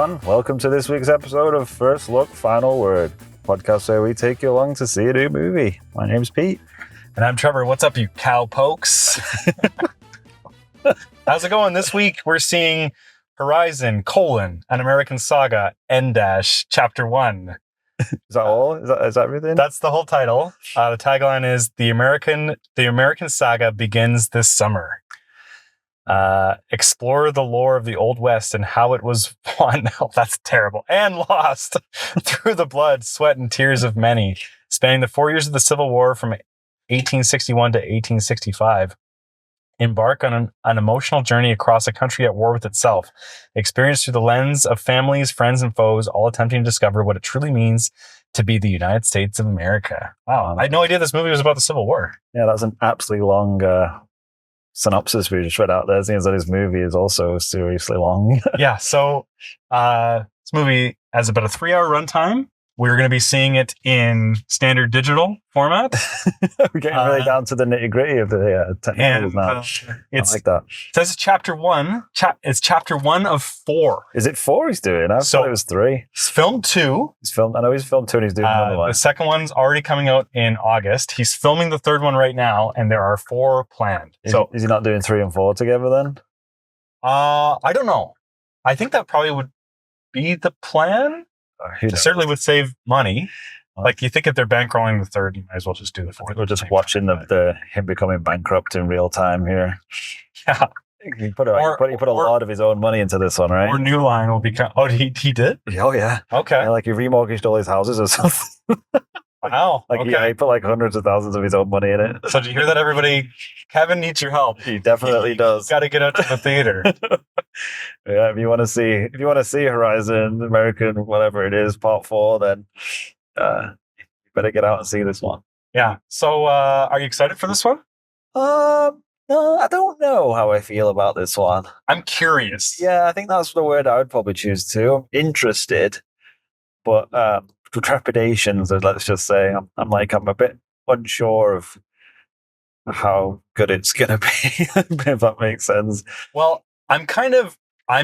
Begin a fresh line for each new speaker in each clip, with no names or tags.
everyone. Welcome to this week's episode of First Look, Final Word, podcast where we take you along to see a new movie. My name's Pete.
And I'm Trevor. What's up, you cowpokes? How's it going? This week, we're seeing Horizon, An American Saga, Chapter 1.
Is that all? Is that everything?
That's the whole title. The tagline is, The American Saga begins this summer. Explore the lore of the Old West and how it was won. Oh, that's terrible. And lost through the blood, sweat, and tears of many, spanning the 4 years of the Civil War from 1861 to 1865. Embark on an emotional journey across a country at war with itself, experienced through the lens of families, friends, and foes, all attempting to discover what it truly means to be the United States of America. Wow, I had no idea this movie was about the Civil War.
Yeah, that's an absolutely long synopsis we just read out there, seeing that his movie is also seriously long.
Yeah, so this movie has about a 3-hour runtime. We're going to be seeing it in standard digital format.
We're getting really down to the nitty gritty of the technicals now. I like that.
It says it's chapter 1. It's chapter 1 of 4.
Is it 4 he's doing? I thought it was 3.
He's filmed 2.
I know he's filmed 2 and he's doing another one.
The second one's already coming out in August. He's filming the third one right now, and there are 4 planned.
Is he not doing 3 and 4 together then?
I don't know. I think that probably would be the plan. It certainly would save money. Like, you think if they're bankrolling the third, you might as well just do the fourth.
We're just watching him becoming bankrupt in real time here.
Yeah.
He put a lot of his own money into this one, right?
Or New Line will become... Oh, he did?
Oh, yeah.
Okay.
Yeah, like he remortgaged all his houses or something.
Wow.
Like, okay. He put like hundreds of thousands of his own money in it.
So did you hear that, everybody? Kevin needs your help.
He definitely does.
Got to get out to the theater.
Yeah, if you want to see Horizon, American, whatever it is, Part 4, then you better get out and see this one.
Yeah. So, are you excited for this one?
No, I don't know how I feel about this one.
I'm curious.
Yeah, I think that's the word I would probably choose too. I'm interested, but trepidations, let's just say. I'm a bit unsure of how good it's gonna be, if that makes sense.
Well, I'm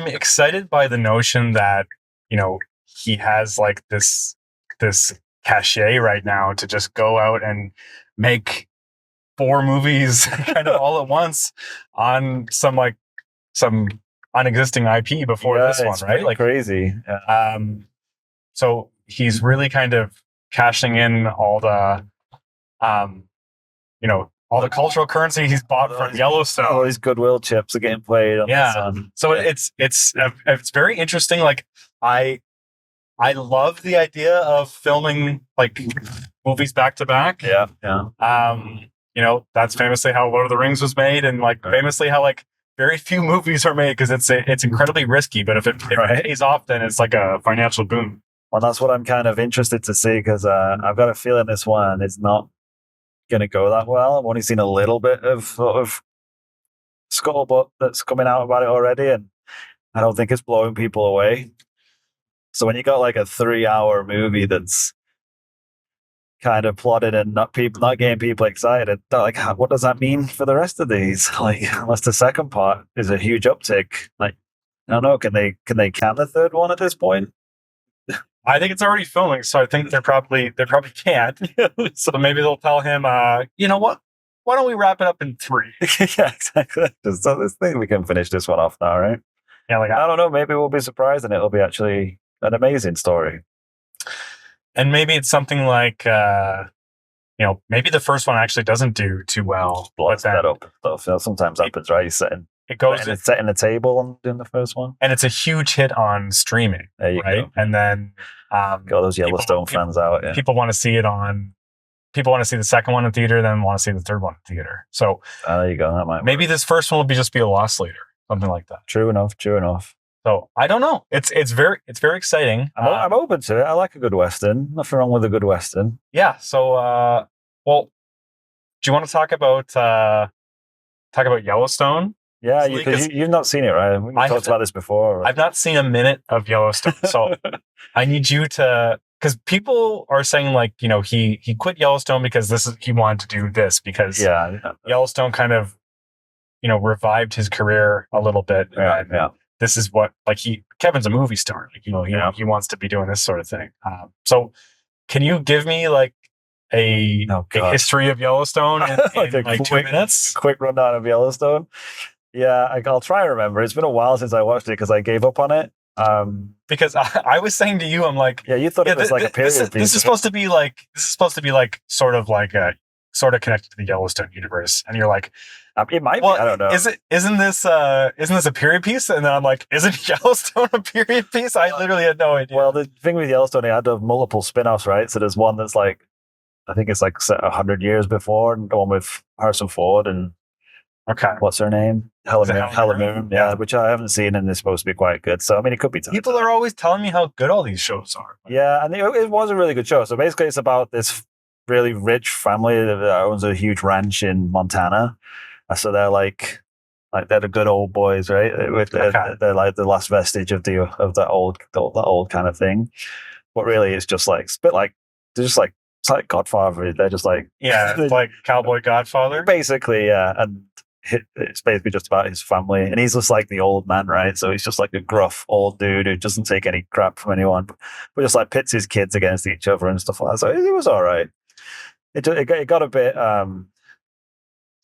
excited by the notion that, he has like this cachet right now to just go out and make 4 movies kind of all at once on some unexisting IP before this one, right? Like
crazy. Yeah.
So he's really kind of cashing in all the, all the cultural currency he's bought from Yellowstone.
All these goodwill chips are getting played on the sun.
So it's very interesting. Like, I love the idea of filming like movies back to back.
Yeah. Yeah.
That's famously how Lord of the Rings was made, and famously how very few movies are made because it's incredibly risky. But if it pays off, then it's like a financial boom.
Well, that's what I'm kind of interested to see, because I've got a feeling this one is not going to go that well. I've only seen a little bit of sort of scuttlebutt that's coming out about it already, and I don't think it's blowing people away. So when you got like a 3-hour movie that's kind of plotted and not getting people excited, like, what does that mean for the rest of these? Like, unless the second part is a huge uptick, like, I don't know, can they can the third one at this point?
I think it's already filming, so I think they probably can't. So maybe they'll tell him, you know what? Why don't we wrap it up in 3?
Yeah, exactly. So this thing, we can finish this one off now, right?
Yeah,
I don't know. Maybe we'll be surprised and it'll be actually an amazing story.
And maybe it's something like, maybe the first one actually doesn't do too well.
But that up stuff. Sometimes happens, right? It's setting the table on doing the first one,
and it's a huge hit on streaming.
There you go.
And then
got those Yellowstone fans out. Yeah.
People want to see People want to see the second one in theater, then want to see the third one in theater. So
there you go. That might
maybe this first one will just be a loss leader, something like that.
True enough.
So I don't know. It's very exciting.
I'm open to it. I like a good Western. Nothing wrong with a good Western.
Yeah. So do you want to talk about Yellowstone?
Yeah, you've not seen it, right? We talked about this before.
I've not seen a minute of Yellowstone, so I need you to, because people are saying he quit Yellowstone because he wanted to do this because Yellowstone kind of revived his career a little bit.
Yeah.
this is what like Kevin's a movie star. Like, he wants to be doing this sort of thing. So can you give me like a history of Yellowstone in like 2 minutes?
Quick rundown of Yellowstone. Yeah, I'll try and remember. It's been a while since I watched it because I gave up on it.
Because I was saying to you, I'm like,
yeah, you thought it was like a period piece.
This is supposed to be like sort of connected to the Yellowstone universe, and you're like,
it might be. I don't know.
Isn't this a period piece? And then I'm like, isn't Yellowstone a period piece? I literally had no idea.
Well, the thing with Yellowstone, it had to have multiple spin-offs, right? So there's one that's like, I think it's like 100 years before, and the one with Harrison Ford and what's her name? Helen Moon, yeah, which I haven't seen, and it's supposed to be quite good. So I mean, it could be.
People are always telling me how good all these shows are.
Yeah, and it was a really good show. So basically, it's about this really rich family that owns a huge ranch in Montana. So they're like they're the good old boys, right? They're like the last vestige of that old kind of thing. But really, it's just like it's like Godfather. They're just like
it's like Cowboy Godfather,
basically. Yeah, and it's basically just about his family, and he's just like the old man, right? So he's just like a gruff old dude who doesn't take any crap from anyone, but just like pits his kids against each other and stuff like that. So it was all right. It got a bit.
Sounds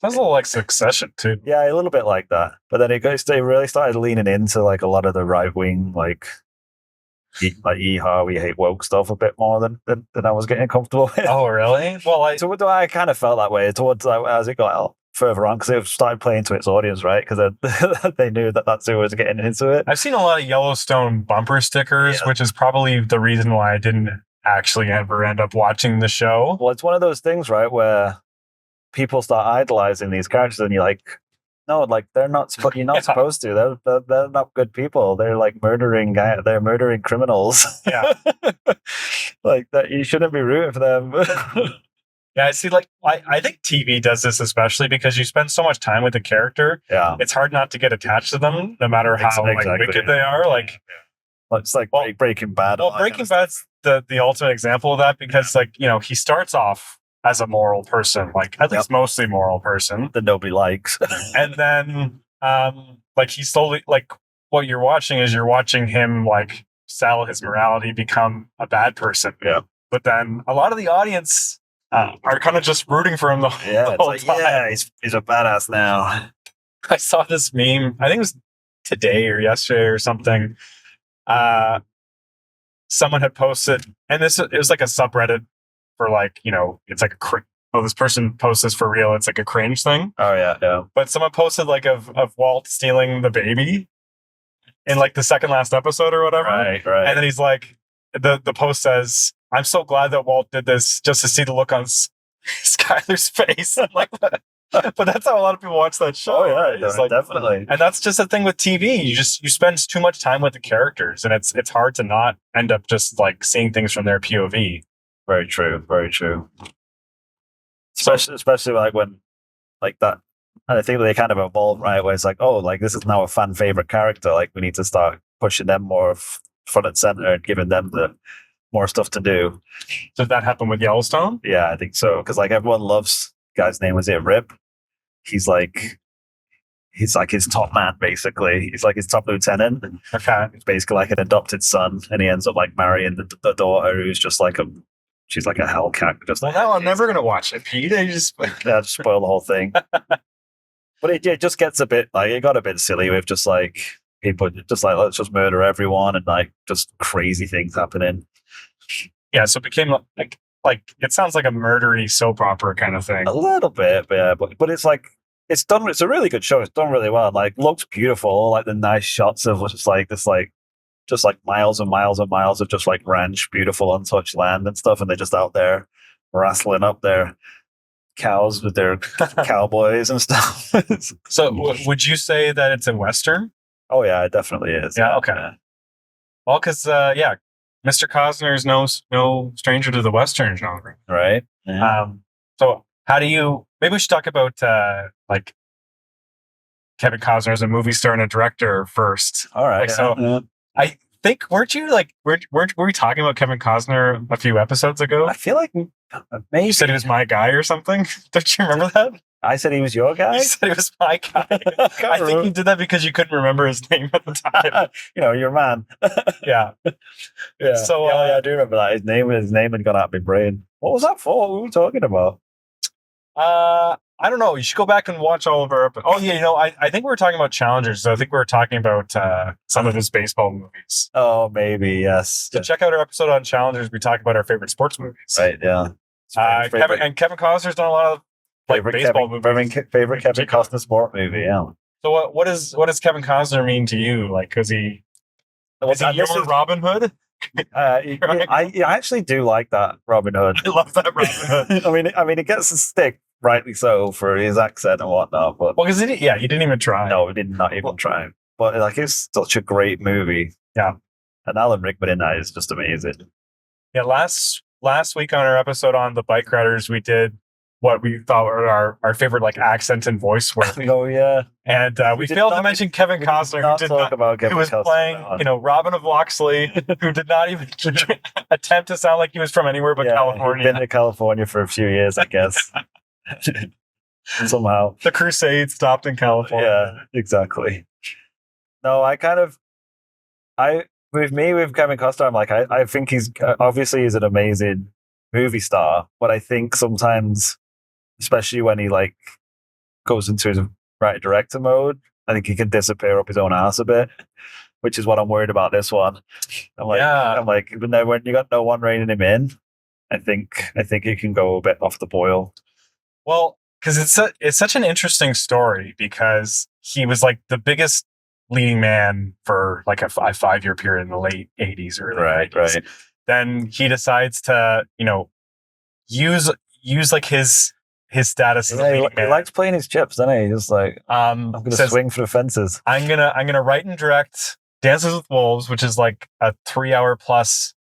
a little like Succession too.
Yeah, a little bit like that. But then they really started leaning into like a lot of the right wing like yeehaw, we hate woke stuff a bit more than I was getting comfortable with.
Oh, really? Well,
I kind of felt that way towards as it got further on, because it started playing to its audience, right? Because they knew that's who was getting into it.
I've seen a lot of Yellowstone bumper stickers, which is probably the reason why I didn't actually ever end up watching the show.
Well, it's one of those things, right, where people start idolizing these characters, and you're like, no, like you're not supposed to. They're not good people. They're like murdering criminals.
Yeah,
like that. You shouldn't be rooting for them.
Yeah, I see. Like, I think TV does this especially because you spend so much time with the character.
Yeah,
it's hard not to get attached to them, no matter how wicked they are. Like,
it's like Breaking Bad.
Well, Breaking Bad's the ultimate example of that because, he starts off as a moral person, like at least mostly moral person
that nobody likes,
and then he slowly what you're watching is him sell his morality, become a bad person.
Yeah,
but then a lot of the audience are kind of just rooting for him the whole time.
Yeah, he's a badass now.
I saw this meme, I think it was today or yesterday or something. Someone had posted, and it was like a subreddit for it's like this person posts this for real. It's like a cringe thing.
Oh yeah.
But someone posted of Walt stealing the baby in the second last episode or whatever.
Right.
And then he's like, the post says, "I'm so glad that Walt did this just to see the look on Skyler's face." But that's how a lot of people watch that show.
Oh yeah, definitely.
And that's just the thing with TV. You spend too much time with the characters, and it's hard to not end up just seeing things from their POV.
Very true. Very true. Especially when that. And I think they kind of evolved, right? Where it's this is now a fan favorite character. We need to start pushing them more front and center and giving them the more stuff to do.
Did that happen with Yellowstone?
Yeah, I think so. Because everyone loves guy's name was it Rip. He's his top man, basically. He's his top lieutenant.
Okay.
He's basically an adopted son, and he ends up marrying the daughter, who's just she's like a hellcat.
Now I'm never gonna watch it, Pete. I just
spoil the whole thing. But it just gets a bit it got a bit silly with just people just let's just murder everyone and just crazy things happening.
Yeah, so it became it sounds like a murdery soap opera kind of thing.
A little bit, yeah, but it's it's done. It's a really good show. It's done really well. Looks beautiful. The nice shots of just just miles and miles and miles of just ranch, beautiful untouched land and stuff, and they're just out there wrestling up their cows with their cowboys and stuff.
So would you say that it's a Western?
Oh yeah, it definitely is.
Yeah, okay. Yeah. Well, because Mr. Costner is no stranger to the Western genre.
Right. Yeah.
So how do you, maybe we should talk about Kevin Costner as a movie star and a director first.
All right.
I think, weren't you were we talking about Kevin Costner a few episodes ago?
I feel like maybe
you said he was my guy or something. Don't you remember that?
I said he was your guy.
You said he was my guy. I think you did that because you couldn't remember his name at the time.
You're a man.
Yeah.
Yeah.
So,
yeah, I do remember that. His name had gone out of my brain. What was that for? What were we talking about?
I don't know. You should go back and watch all of our. Oh yeah, I think we were talking about Challengers. So I think we were talking about some of his baseball movies.
Oh, maybe yes.
So check out our episode on Challengers. We talk about our favorite sports movies.
Right. Yeah.
Kevin Costner's done a lot of baseball movies.
Favorite Kevin Costner sport movie. Yeah.
So what does Kevin Costner mean to you? Like, is he your Robin Hood?
I actually do like that Robin Hood.
I love that Robin Hood.
I mean, it gets a stick, rightly so, for his accent and whatnot. But
because he didn't even try.
No, he did not even try. But like, it's such a great movie.
Yeah,
and Alan Rickman in that is just amazing.
Yeah, last week on our episode on the bike riders, we did what we thought were our favorite like accent and voice work.
Oh yeah,
and we failed to mention Kevin Costner, who was playing, Robin of Locksley, who did not even attempt to sound like he was from anywhere but California.
He'd been to California for a few years, I guess. Somehow,
the Crusade stopped in California.
Yeah, exactly. No, with Kevin Costner, I'm like, I think he's an amazing movie star, but I think sometimes, especially when he like goes into his writer-director mode, I think he can disappear up his own ass a bit, which is what I'm worried about this one. I'm like, even though when you got no one reining him in, I think it can go a bit off the boil.
Well, because it's such an interesting story, because he was like the biggest leading man for like a 5-year period in the late 80s or early 90s. Right. Then he decides to, use like his status as a leading man.
He likes playing his chips, doesn't he? Just like, I'm going to swing for the fences.
I'm gonna write and direct Dances with Wolves, which is like a 3-hour plus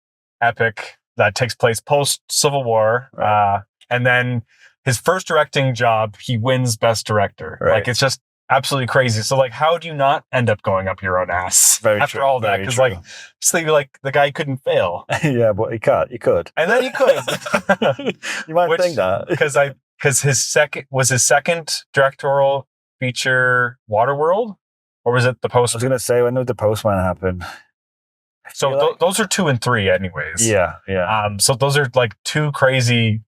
epic that takes place post Civil War. Right. And then his first directing job, he wins Best Director. Right. Like, it's just absolutely crazy. So like, how do you not end up going up your own ass after all that? Because like, just think like the guy couldn't fail.
Yeah, but he can't. He could.
And then he could.
You might think that
because his second directorial feature Waterworld, or was it The Postman?
I was going to say, when did The Postman happen?
So those are 2 and 3, anyways.
Yeah.
So those are like 2 crazy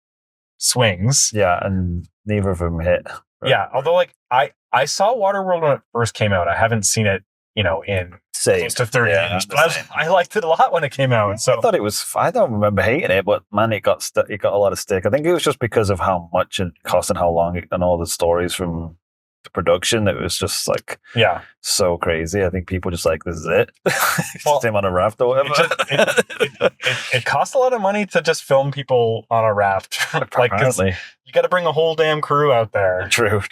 swings.
Yeah, and neither of them hit.
Right. Yeah, although like I saw Waterworld when it first came out. I haven't seen it, in close to 30 years. But I liked it a lot when it came out. So
I thought it was. I don't remember hating it, but man, it got a lot of stick. I think it was just because of how much it cost and how long and all the stories from the production. It was just like so crazy. I think people just like, this is it. Just him on a raft or whatever.
It cost a lot of money to just film people on a raft. Like,
apparently,
you got to bring a whole damn crew out there.
True.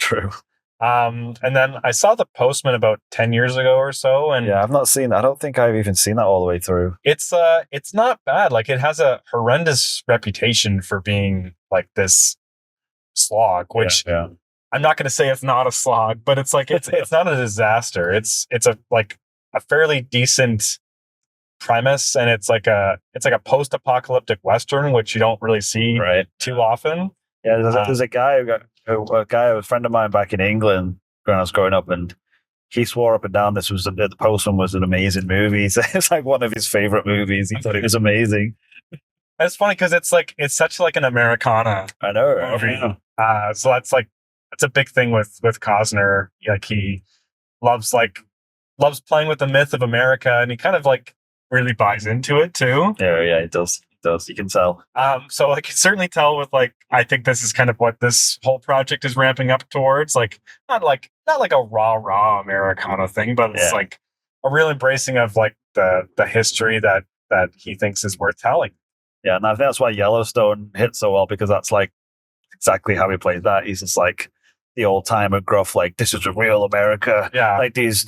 And then I saw The Postman about 10 years ago or so, and
I've not seen that. I don't think I've even seen that all the way through.
It's not bad. Like, it has a horrendous reputation for being like this slog, which I'm not going to say it's not a slog, but it's like it's not a disaster. It's a fairly decent premise, and it's like a post-apocalyptic Western, which you don't really see too often.
Yeah, there's a guy a friend of mine back in England when I was growing up, and he swore up and down The Postman was an amazing movie. It's like one of his favorite movies. He thought it was amazing.
It's funny because it's such like an Americana.
I know.
Movie. So that's a big thing with Costner. Like, he loves playing with the myth of America, and he kind of like really buys into it too.
Yeah, he does. You can tell.
So I can certainly tell with I think this is kind of what this whole project is ramping up towards. Like, not like a raw Americana thing, but it's like a real embracing of like the history that he thinks is worth telling.
Yeah, and I think that's why Yellowstone hit so well, because that's like exactly how he plays that. He's just like the old timer gruff, like, this is a real America. Yeah, like these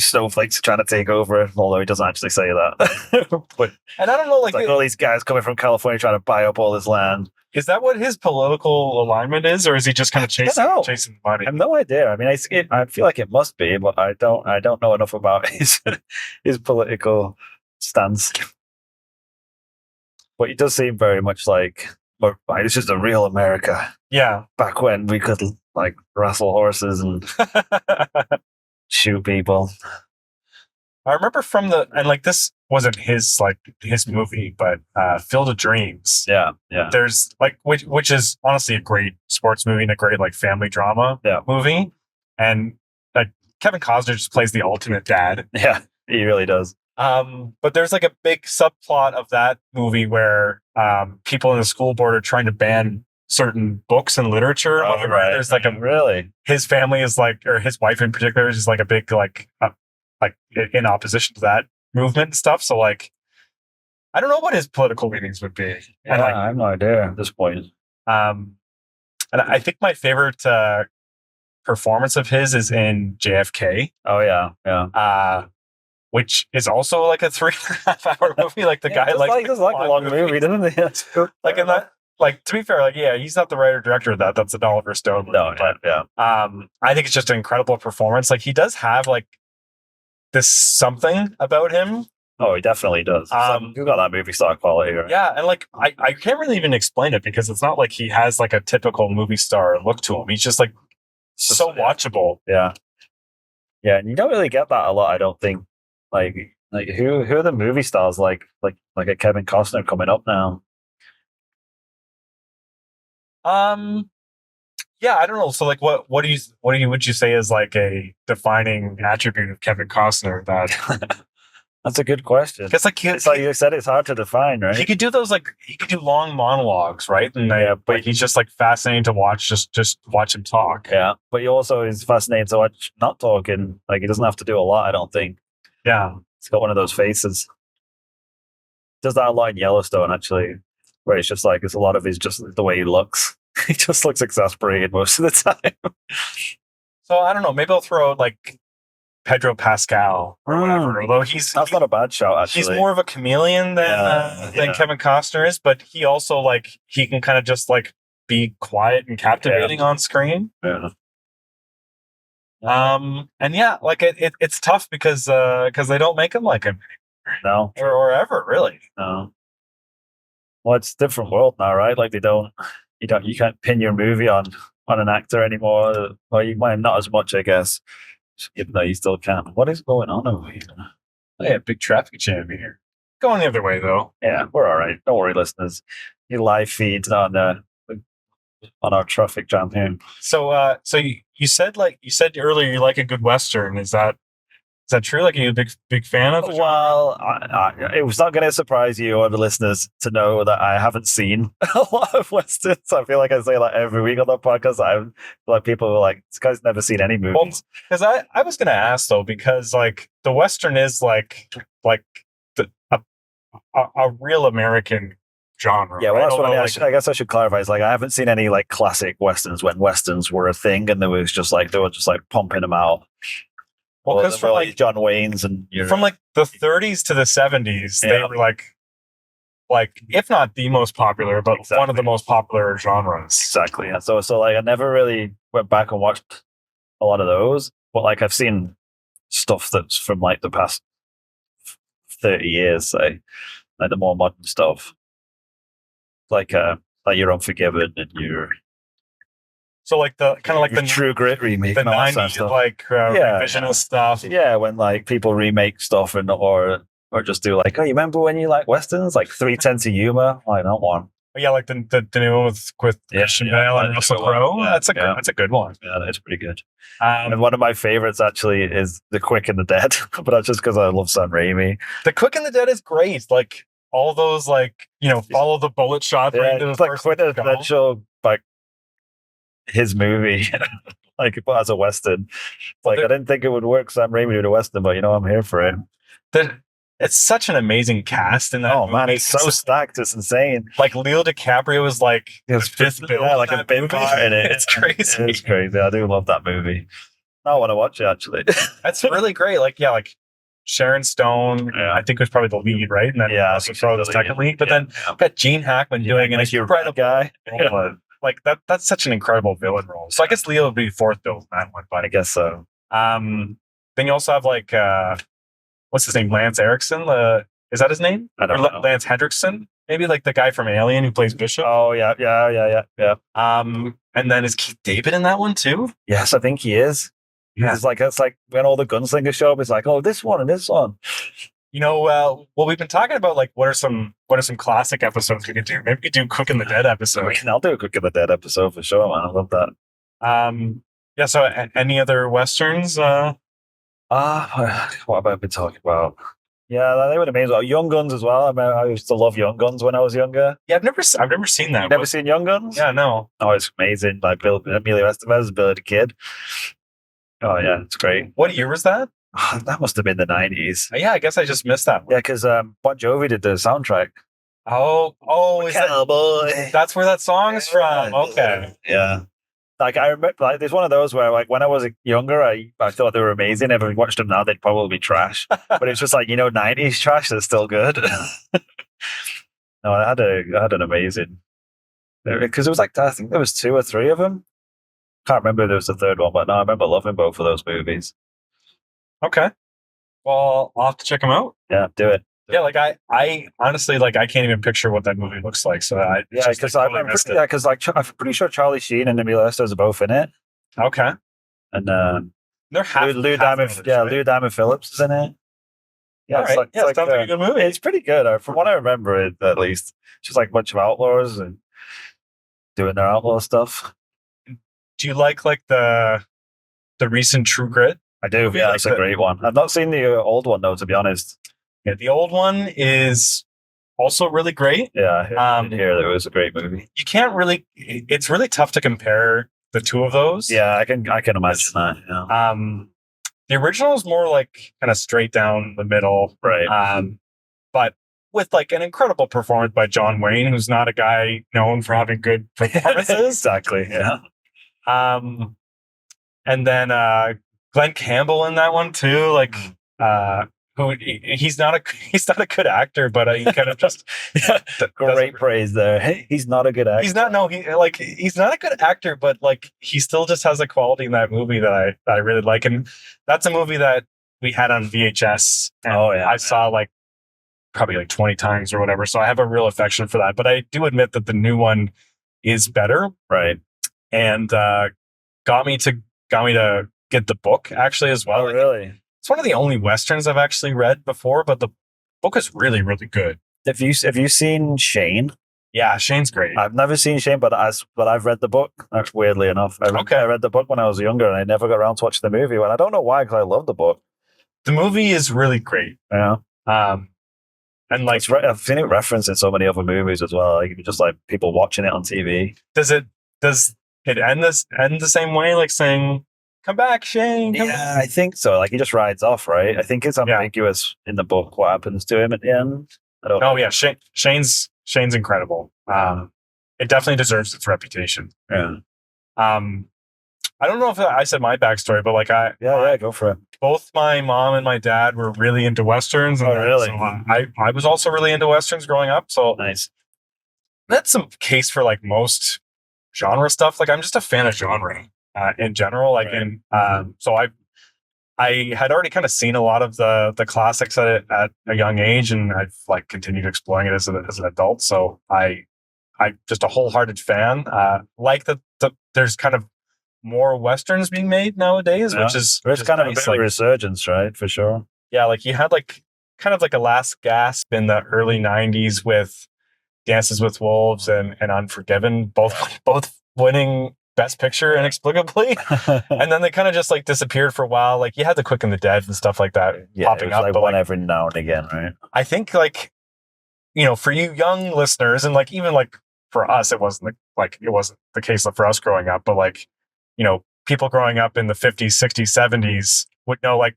snowflakes are trying to take over, although he doesn't actually say that. But
and I don't know, like
all these guys coming from California trying to buy up all this land.
Is that what his political alignment is, or is he just kind of chasing money?
I have no idea. I mean, I feel like it must be, but I don't know enough about his political stance. But he does seem very much like It's just a real America
Yeah.
back when we could like wrestle horses and shoot people.
I remember this wasn't his movie, but Field of Dreams.
Yeah, yeah.
There's which is honestly a great sports movie and a great like family drama movie. And like Kevin Costner just plays the ultimate dad.
Yeah, he really does.
But there's like a big subplot of that movie where people in the school board are trying to ban certain books and literature.
Oh, right.
There's like his family is like, or his wife in particular is just like a big like in opposition to that movement and stuff. So like, I don't know what his political leanings would be.
Yeah, and I have no idea at this point.
And I think my favorite performance of his is in JFK.
Oh yeah, yeah.
Which is also like a 3.5 hour movie. Like the guy like
a long movie, doesn't he?
Like in that, like to be fair, like yeah, he's not the writer director of that. That's an Oliver Stone movie.
No,
but
yeah.
I think it's just an incredible performance. Like he does have like this something about him.
Oh, he definitely does. You got that movie star quality, right?
Yeah, and like I can't really even explain it because it's not like he has like a typical movie star look to him. He's just like so watchable.
Yeah, yeah, and you don't really get that a lot. I don't think. Like who are the movie stars like a Kevin Costner coming up now?
Yeah, I don't know. So like what would you say is like a defining attribute of Kevin Costner that
That's a good question.
Because like
you said, it's hard to define, right?
He could do those he could do long monologues, right? And but he's just like fascinating to watch. Just watch him talk.
Yeah, but he also is fascinating to watch not talking. Like he doesn't have to do a lot, I don't think.
Yeah,
he's got one of those faces. Does that a lot in Yellowstone, actually, where it's just like it's a lot of his just the way he looks. He just looks exasperated most of the time.
So I don't know. Maybe I'll throw out like Pedro Pascal or whatever. Although
that's not a bad shout. Actually,
he's more of a chameleon than Kevin Costner is, but he also he can kind of just like be quiet and captivating on screen.
Yeah.
And yeah, like it's tough because they don't make him like him.
No.
Or ever, really.
No. Well, it's a different world now, right? Like you can't pin your movie on an actor anymore. Well, you might not as much, I guess. Even though you still can. What is going on over here?
Oh, yeah, big traffic jam here. Going the other way though.
Yeah, we're all right. Don't worry, listeners. Your live feed on our traffic jam here.
So you said earlier you like a good Western. Is that true? Like, are you a big fan of it?
Well, it was not going to surprise you or the listeners to know that I haven't seen a lot of Westerns. I feel like I say that every week on the podcast. Like people were like, this guy's never seen any movies.
Because I was going to ask though, because like the Western is like a real American genre.
Yeah, well,
right?
that's what I mean. I guess I should clarify. It's like I haven't seen any like classic Westerns when Westerns were a thing, and they were just like pumping them out.
Well, because from like
John Wayne's and
from like the 30s to the 70s, they were like if not the most popular, but one of the most popular genres.
Exactly. And so like I never really went back and watched a lot of those, but like I've seen stuff that's from like the past 30 years, say, like the more modern stuff, like your Unforgiven and your.
So like the kind of like the
True Grit remake,
the 90s like revisionist stuff.
Yeah, when like people remake stuff and or just do like, oh, you remember when you like Westerns, like 3 Tenths of Humor? I don't want.
Yeah, like the new one with Christian Bale and Russell Crowe. Yeah, that's a good one.
Yeah, that's pretty good. And one of my favorites actually is The Quick and the Dead, but that's just because I love Sam Raimi.
The Quick and the Dead is great. Like all those follow the bullet shot.
Yeah, right it's like quintessential like his movie, like as a Western. Like I didn't think it would work. Sam Raimi did a Western, but I'm here for it.
It's such an amazing cast in that.
Oh man, it's so stacked. It's insane.
Like Leo DiCaprio is like fifth bill,
like a big part in it.
It's crazy.
It's crazy. I do love that movie. I want to watch it actually.
That's really great. Like Sharon Stone, I think was probably the lead, right? And then Russell Crowe the second lead. But then got Gene Hackman doing an incredible
guy.
Like that's such an incredible villain role. So I guess Leo would be fourth bill in that one, but
I guess so.
Then you also have what's his name? Lance Erickson. Is that his name?
I don't know.
Lance Hendrickson. Maybe like the guy from Alien who plays Bishop.
Oh yeah.
And then is Keith David in that one too?
Yes, I think he is.
Yeah.
It's like when all the gunslingers show up, it's like, oh, this one and this one.
You know, well, we've been talking about like what are some classic episodes we could do. Maybe we could do Cook in the Dead episode.
I'll do a Cook of the Dead episode for sure, man. I love that.
Yeah. So, any other westerns?
What have I been talking about? Yeah, they would have been as well. Young Guns as well. I mean, I used to love Young Guns when I was younger.
Yeah, I've never seen that.
You've never seen Young Guns?
Yeah, no.
Oh, it's amazing. Like Emilio Estevez, Billy the Kid. Oh yeah, it's great.
What year was that?
That must have been the 90s.
Yeah, I guess I just missed that one.
Yeah, because Bon Jovi did the soundtrack.
Oh, is
Cowboy.
that's where that song is from? Okay.
Yeah. Like I remember, like there's one of those where, like when I was younger, I thought they were amazing. If I watched them now, they'd probably be trash. But it's just like 90s trash that's still good. No, I had an amazing, because it was like I think there was 2 or 3 of them. Can't remember if there was a third one, but no, I remember loving both of those movies.
Okay. Well, I'll have to check them out.
Yeah, do it.
Yeah, like I honestly like I can't even picture what that movie looks like. So
because I'm pretty sure Charlie Sheen and Emilio Estevez are both in it.
Okay.
And
they're half.
Lou Diamond Phillips is in it. Yeah,
right. Sounds like a good movie.
It's pretty good. From what I remember, at least, it's just like a bunch of outlaws and doing their outlaw stuff.
Do you like the recent True Grit?
I do. Yeah, it's a great one. I've not seen the old one though, to be honest.
Yeah, the old one is also really great.
Yeah, I did hear that it was a great movie.
You can't really. It's really tough to compare the two of those.
Yeah, I can imagine that. Yeah.
The original is more like kind of straight down the middle,
right?
But with like an incredible performance by John Wayne, who's not a guy known for having good performances.
Exactly. Yeah.
And then Glenn Campbell in that one too, like who he's not a good actor, but he kind of just
great praise there. Hey, he's not a good actor.
He's not a good actor, but like he still just has a quality in that movie that I really like, and that's a movie that we had on VHS. And I saw like probably like 20 times or whatever, so I have a real affection for that. But I do admit that the new one is better,
right?
And got me to get the book actually as well.
Oh, really?
It's one of the only westerns I've actually read before, but the book is really, really good.
Have you seen Shane?
Yeah, Shane's great.
I've never seen Shane, but I've read the book. That's weirdly enough. I read the book when I was younger, and I never got around to watch the movie. Well, I don't know why, because I love the book.
The movie is really great.
Yeah.
And like
I've seen it referenced in so many other movies as well. Like just like people watching it on TV.
Does it end the same way? Like saying, "Come back, Shane."
I think so. Like he just rides off, right? I think it's ambiguous in the book what happens to him at the end. I don't know.
Yeah, Shane's incredible. It definitely deserves its reputation.
Yeah.
I don't know if I said my backstory, but like
go for it.
Both my mom and my dad were really into westerns. And
really?
So I was also really into westerns growing up. So
nice.
That's some case for like most genre stuff. Like I'm just a fan of genre in general. Like so I had already kind of seen a lot of the classics at a young age, and I've like continued exploring it as an adult. So I'm just a wholehearted fan. Like that there's kind of more westerns being made nowadays, which is
kind of a bit of a resurgence, right? For sure.
Yeah, like you had like kind of like a last gasp in the early 90s with Dances with Wolves and Unforgiven, both winning Best Picture inexplicably. And then they kind of just like disappeared for a while. Like you had the Quick and the Dead and stuff like that popping up.
Like one every now and again, right?
I think like, for you young listeners, and like even like for us, it wasn't the case for us growing up, but like, people growing up in the 50s, 60s, 70s would know, like,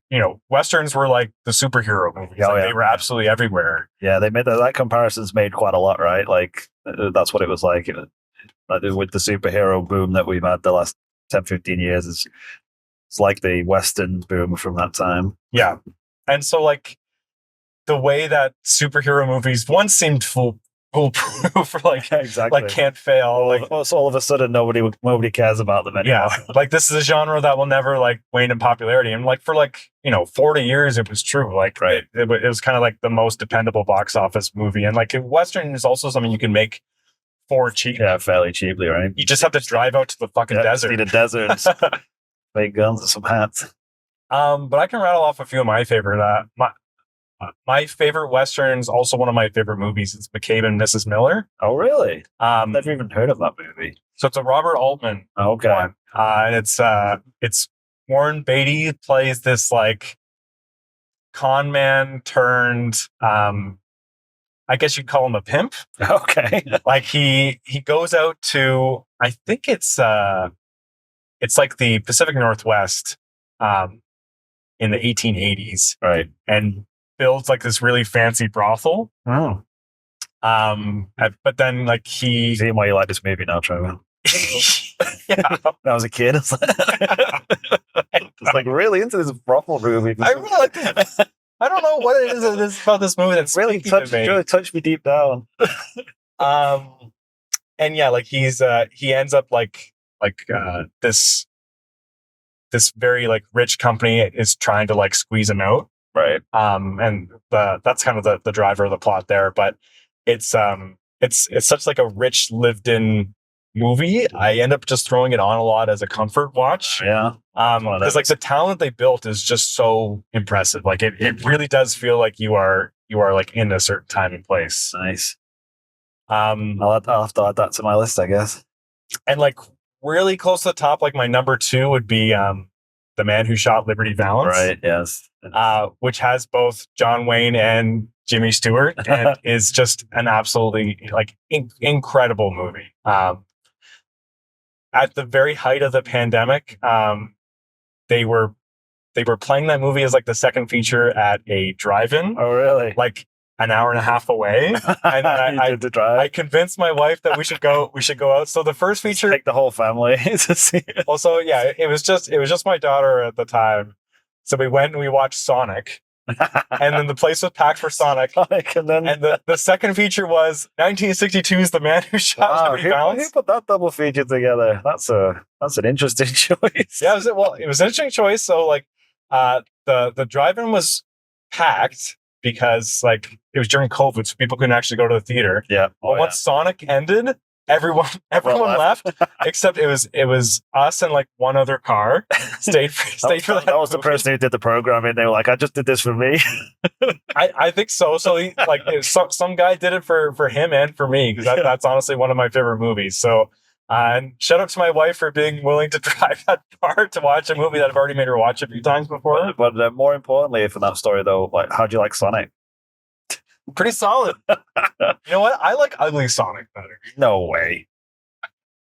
westerns were like the superhero movies. They were absolutely everywhere. Yeah,
they made that comparison's made quite a lot, right? Like that's what it was like with the superhero boom that we've had the last 10, 15 years. It's like the western boom from that time.
Yeah. And so like the way that superhero movies once seemed foolproof, like
exactly.
like can't fail. Like
So all of a sudden, nobody cares about them anymore.
yeah, like this is a genre that will never like wane in popularity. And like for like 40 years, it was true. Like
Right.
it was kind of like the most dependable box office movie. And like Western is also something you can make for cheap.
Yeah, fairly cheaply, right?
You just have to drive out to the fucking desert.
See the desert, big guns and some hats.
But I can rattle off a few of my favorite. My favorite Westerns, also one of my favorite movies. It's McCabe and Mrs. Miller.
Oh, really? Never even heard of that movie.
So it's a Robert Altman
Okay.
one. And it's Warren Beatty plays this like con man turned, I guess you'd call him a pimp.
Okay.
Like he goes out to, I think it's like the Pacific Northwest, in the 1880s,
Right.
and builds like this really fancy brothel.
Oh.
But then like he
See why you like this movie now, Trevor.
yeah.
When I was a kid, I was like really into this brothel movie.
I really like it. I don't know what it is about this movie that's
really touched me deep down.
And yeah, like he ends up like this very like rich company is trying to like squeeze him out.
Right.
And that's kind of the driver of the plot there, but it's such like a rich lived in movie. I end up just throwing it on a lot as a comfort watch.
Yeah.
Because like the talent they built is just so impressive. Like it really does feel like you are like in a certain time and place.
Nice. I'll have to add that to my list, I guess.
And like really close to the top, like my number 2 would be The Man Who Shot Liberty Valance.
Right. Yes.
Which has both John Wayne and Jimmy Stewart, and is just an absolutely like incredible movie. At the very height of the pandemic, they were playing that movie as like the second feature at a drive-in.
Oh, really?
Like an hour and a half away. And I convinced my wife that we should go out. So the first feature,
take the whole family to see it.
Well, so yeah, it was just my daughter at the time. So we went and we watched Sonic. And then the place was packed for Sonic.
And
the second feature was 1962's The Man Who Shot Liberty Valance.
Who put that double feature together? That's an interesting choice.
Yeah, it was an interesting choice. So like the drive-in was packed because like it was during COVID, so people couldn't actually go to the theater.
Yeah.
But once Sonic ended, everyone left except it was us and like one other car stayed for that.
That was the person who did the programming. They were like, I just did this for me.
I think so. So he, like some guy did it for him and for me, because that's honestly one of my favorite movies. So and shout out to my wife for being willing to drive that far to watch a movie that I've already made her watch a few times before.
But more importantly for that story though, like how'd you like Sonic?
Pretty solid. You know what? I like Ugly Sonic better.
No way.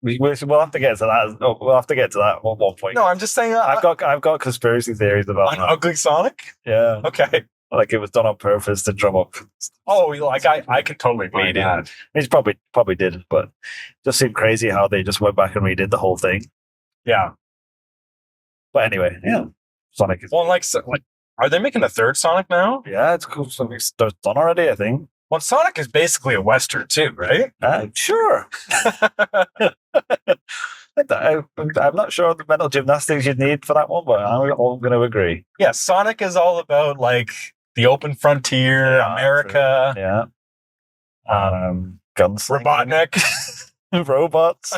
We'll have to get to that. We'll have to get to that at one point.
No, I'm just saying.
I've got conspiracy theories about that.
Ugly Sonic.
Yeah.
Okay.
Like it was done on purpose to drum up.
Oh, like I can totally buy that.
He probably did, but it just seemed crazy how they just went back and redid the whole thing.
Yeah.
But anyway, yeah. Sonic is...
Well, like are they making a third Sonic now?
Yeah, it's cool. It's done already, I think.
Well, Sonic is basically a Western too, right?
Sure. I'm not sure the mental gymnastics you'd need for that one, but I'm going to agree.
Yeah, Sonic is all about like the open frontier, America.
Yeah. Guns.
Robotnik.
Robots.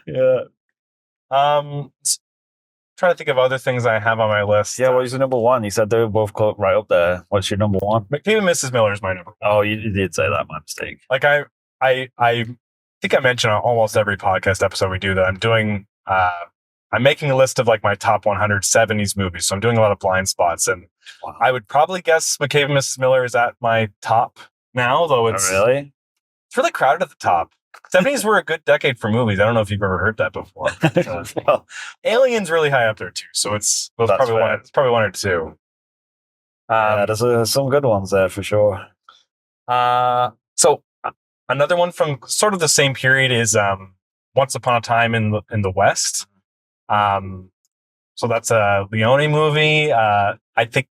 Yeah.
Trying to think of other things I have on my list.
Yeah, what was your number one? You said they were both right up there. What's your number one?
McCabe and Mrs. Miller is my number one.
Oh, you did say that. My mistake.
Like I think I mentioned on almost every podcast episode we do that I'm doing. I'm making a list of like my top 100 70s movies. So I'm doing a lot of blind spots, and I would probably guess McCabe and Mrs. Miller is at my top now, though it's
really
crowded at the top. 70s were a good decade for movies. I don't know if you've ever heard that before.
Well,
Alien's really high up there too, so it's probably one or two.
Yeah, there's some good ones there for sure.
So another one from sort of the same period is Once Upon a Time in the West. So that's a Leone movie. I think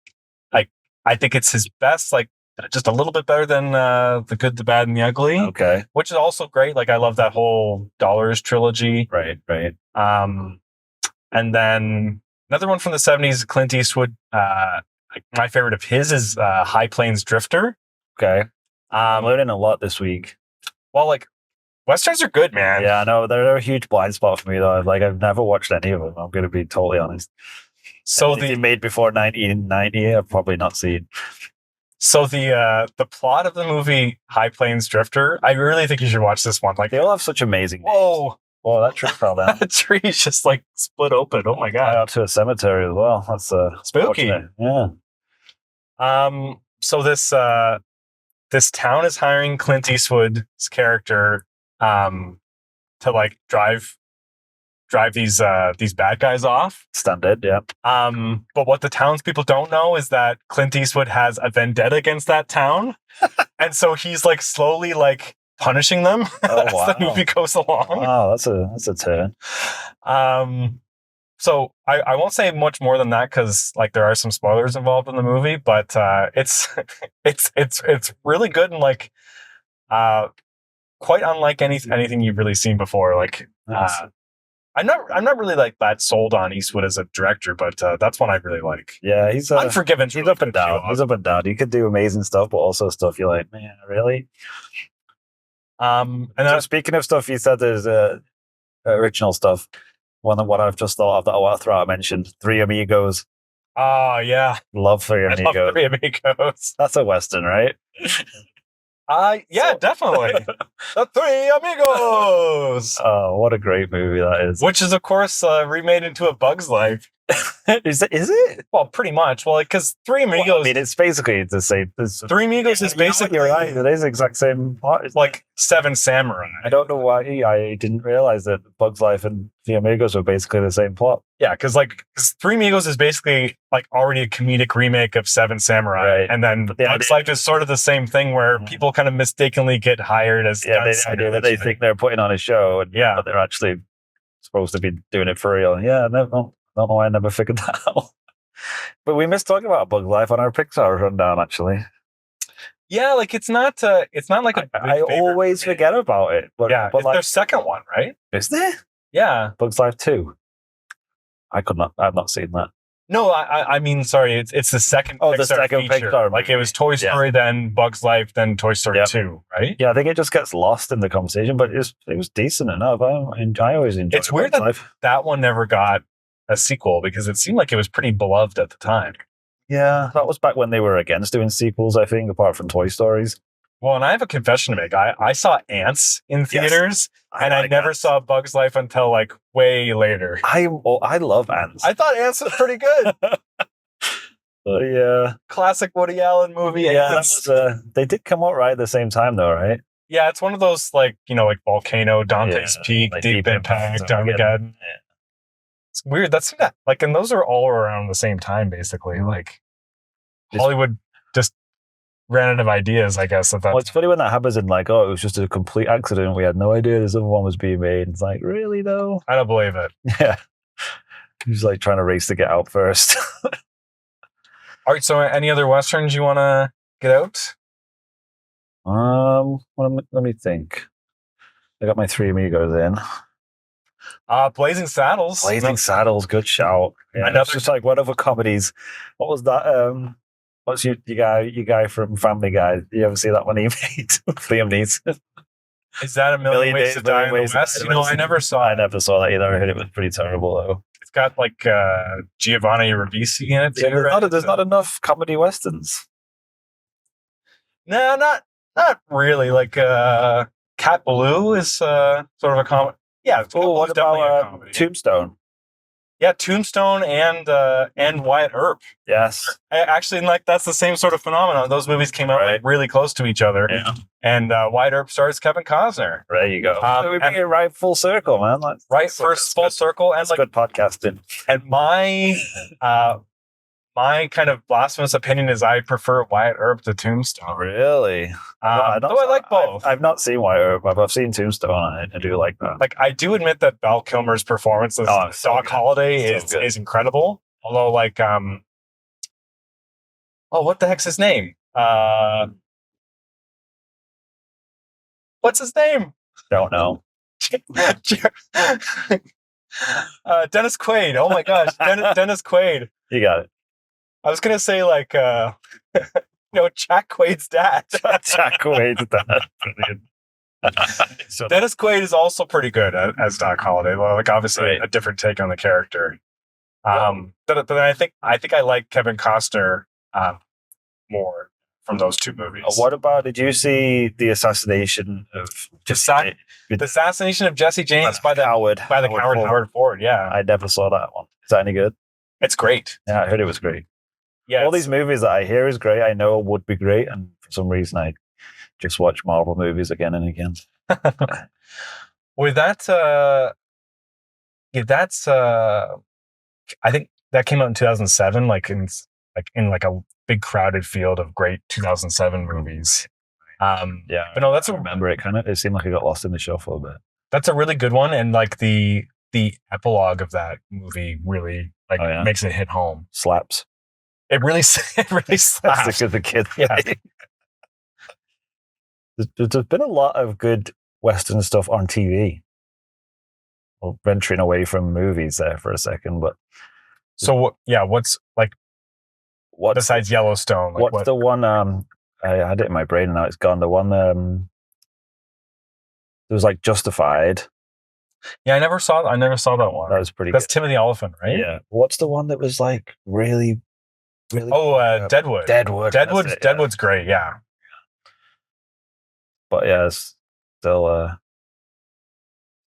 it's his best like just a little bit better than The Good, the Bad, and the Ugly,
Okay.
which is also great. Like I love that whole Dollars trilogy.
Right.
And then another one from the 70s, Clint Eastwood. My favorite of his is High Plains Drifter.
Okay. I'm learning a lot this week.
Well, like Westerns are good, man.
Yeah, I know they're a huge blind spot for me though. Like I've never watched any of them. I'm going to be totally honest.
So
they made before 1990, I've probably not seen.
So the plot of the movie High Plains Drifter, I really think you should watch this one. Like
they all have such amazing names.
Whoa,
that tree fell down.
The tree's just like split open. Oh my god!
Out to a cemetery as well. That's
spooky.
Yeah.
So this town is hiring Clint Eastwood's character to like drive these bad guys off.
Standard, yeah.
But what the townspeople don't know is that Clint Eastwood has a vendetta against that town, and so he's like slowly like punishing them as the movie goes along.
Wow, that's a turn.
So I won't say much more than that because like there are some spoilers involved in the movie, but it's really good and like quite unlike anything you've really seen before. Like I'm not really like that sold on Eastwood as a director, but that's one I really like.
Yeah, he's
Unforgiven.
He's up and down. He's up and down. He could do amazing stuff, but also stuff you're like, man, really? And then, speaking of stuff, you said there's original stuff. One I've just thought of that I want to throw out mentioned. Three Amigos.
Oh yeah,
love Three Amigos.
Love Three Amigos.
That's a Western, right?
Yeah, definitely. The Three Amigos.
Oh, what a great movie that is!
Which is, of course, remade into A Bug's Life.
Is it?
Well, pretty much. Well, because Three Amigos.
Well, I mean, it's basically the same.
Three Amigos is basically.
You're right. It is the exact same part.
It's like Seven Samurai.
I don't know why I didn't realize that Bug's Life and The Amigos were basically the same plot.
Yeah, because Three Amigos is basically like already a comedic remake of Seven Samurai,
right.
And then Bug's Life is sort of the same thing where people kind of mistakenly get hired as
they think they're putting on a show, and but they're actually supposed to be doing it for real. Yeah, no. I don't know why I never figured that out. But we missed talking about Bug's Life on our Pixar rundown, actually.
Yeah, like it's not like
I always forget about it. But
yeah, it's their second one, right?
Is there?
Yeah,
Bug's Life 2. I've not seen that.
No, I mean, sorry, it's the second.
Oh, the second feature. Pixar.
Like it was Toy Story, then Bug's Life, then Toy Story 2, right?
Yeah, I think it just gets lost in the conversation, but it was decent enough. I always enjoyed.
It's weird that one never got a sequel because it seemed like it was pretty beloved at the time.
Yeah, that was back when they were against doing sequels, I think, apart from Toy Stories.
Well, and I have a confession to make. I saw Ants in theaters, and I never saw Bug's Life until like way later.
I love Ants.
I thought Ants was pretty good.
Yeah,
classic Woody Allen movie.
Yeah, they did come out right at the same time, though, right?
Yeah, it's one of those like Volcano, Dante's Peak, like Deep Impact, Armageddon. Yeah. It's weird. That's like, and those are all around the same time, basically. Like Hollywood just ran out of ideas, I guess. At that
it's funny when that happens and like, oh, it was just a complete accident. We had no idea this other one was being made. It's like, really though?
I don't believe it.
Yeah. He's like trying to race to get out first.
All right. So any other Westerns you want to get out?
Let me think. I got my Three Amigos in.
Blazing Saddles.
Saddles, good shout. Yeah, it's just like one of the comedies. What was that? What's your guy from Family Guy? You ever see that one he made? Liam Neeson.
Is that A Million Ways to Die in the West? I never saw it.
I never saw that either. I heard it was pretty terrible though.
It's got like Giovanni Ribisi in it.
Yeah, there's not enough comedy westerns.
No, not really. Like Cat Ballou is sort of a comedy. Yeah.
What about Tombstone?
Yeah, Tombstone and Wyatt Earp.
Yes.
Actually, like that's the same sort of phenomenon. Those movies came out like really close to each other.
Yeah.
And Wyatt Earp stars Kevin Costner.
There you go. So we bring it right full circle, man.
Full circle, and
like good podcasting.
And my kind of blasphemous opinion is I prefer Wyatt Earp to Tombstone.
Really?
Though I like both.
I've not seen Wyatt Earp, but I've seen Tombstone. I do like that.
Like I do admit that Val Kilmer's performance as Doc Holliday is incredible. Although, like, what the heck's his name? What's his name?
Don't know.
Dennis Quaid. Oh my gosh, Dennis Quaid.
You got it.
I was gonna say like Jack Quaid's dad.
Jack Quaid's dad. Brilliant.
Dennis Quaid is also pretty good as Doc Holliday. Well, like obviously
Right.
a different take on the character. But then I think I like Kevin Costner more from those two movies.
What about? Did you see the assassination of
The assassination of Jesse James by the coward Howard Ford? Yeah,
I never saw that one. Is that any good?
it's great.
Yeah, I heard it was great.
Yeah,
All these movies that I hear is great. I know would be great, and for some reason I just watch Marvel movies again and again.
Well, that's I think that came out in 2007, like in a big crowded field of great 2007 movies.
Yeah,
but no,
I remember it kind of. It seemed like it got lost in the shuffle a bit.
That's a really good one, and like the epilogue of that movie really makes it hit home.
Slaps.
It really slaps.
That's the kid.
Yeah.
There's been a lot of good Western stuff on TV. Well, venturing away from movies there for a second, but
so what's besides Yellowstone? Like,
what's the one? I had it in my brain and now it's gone. The one it was like Justified.
Yeah, I never saw that one.
That was pretty.
That's
good.
Timothy Olyphant, right?
Yeah. What's the one that was like really?
Deadwood. Deadwood's great. Yeah.
But yeah, still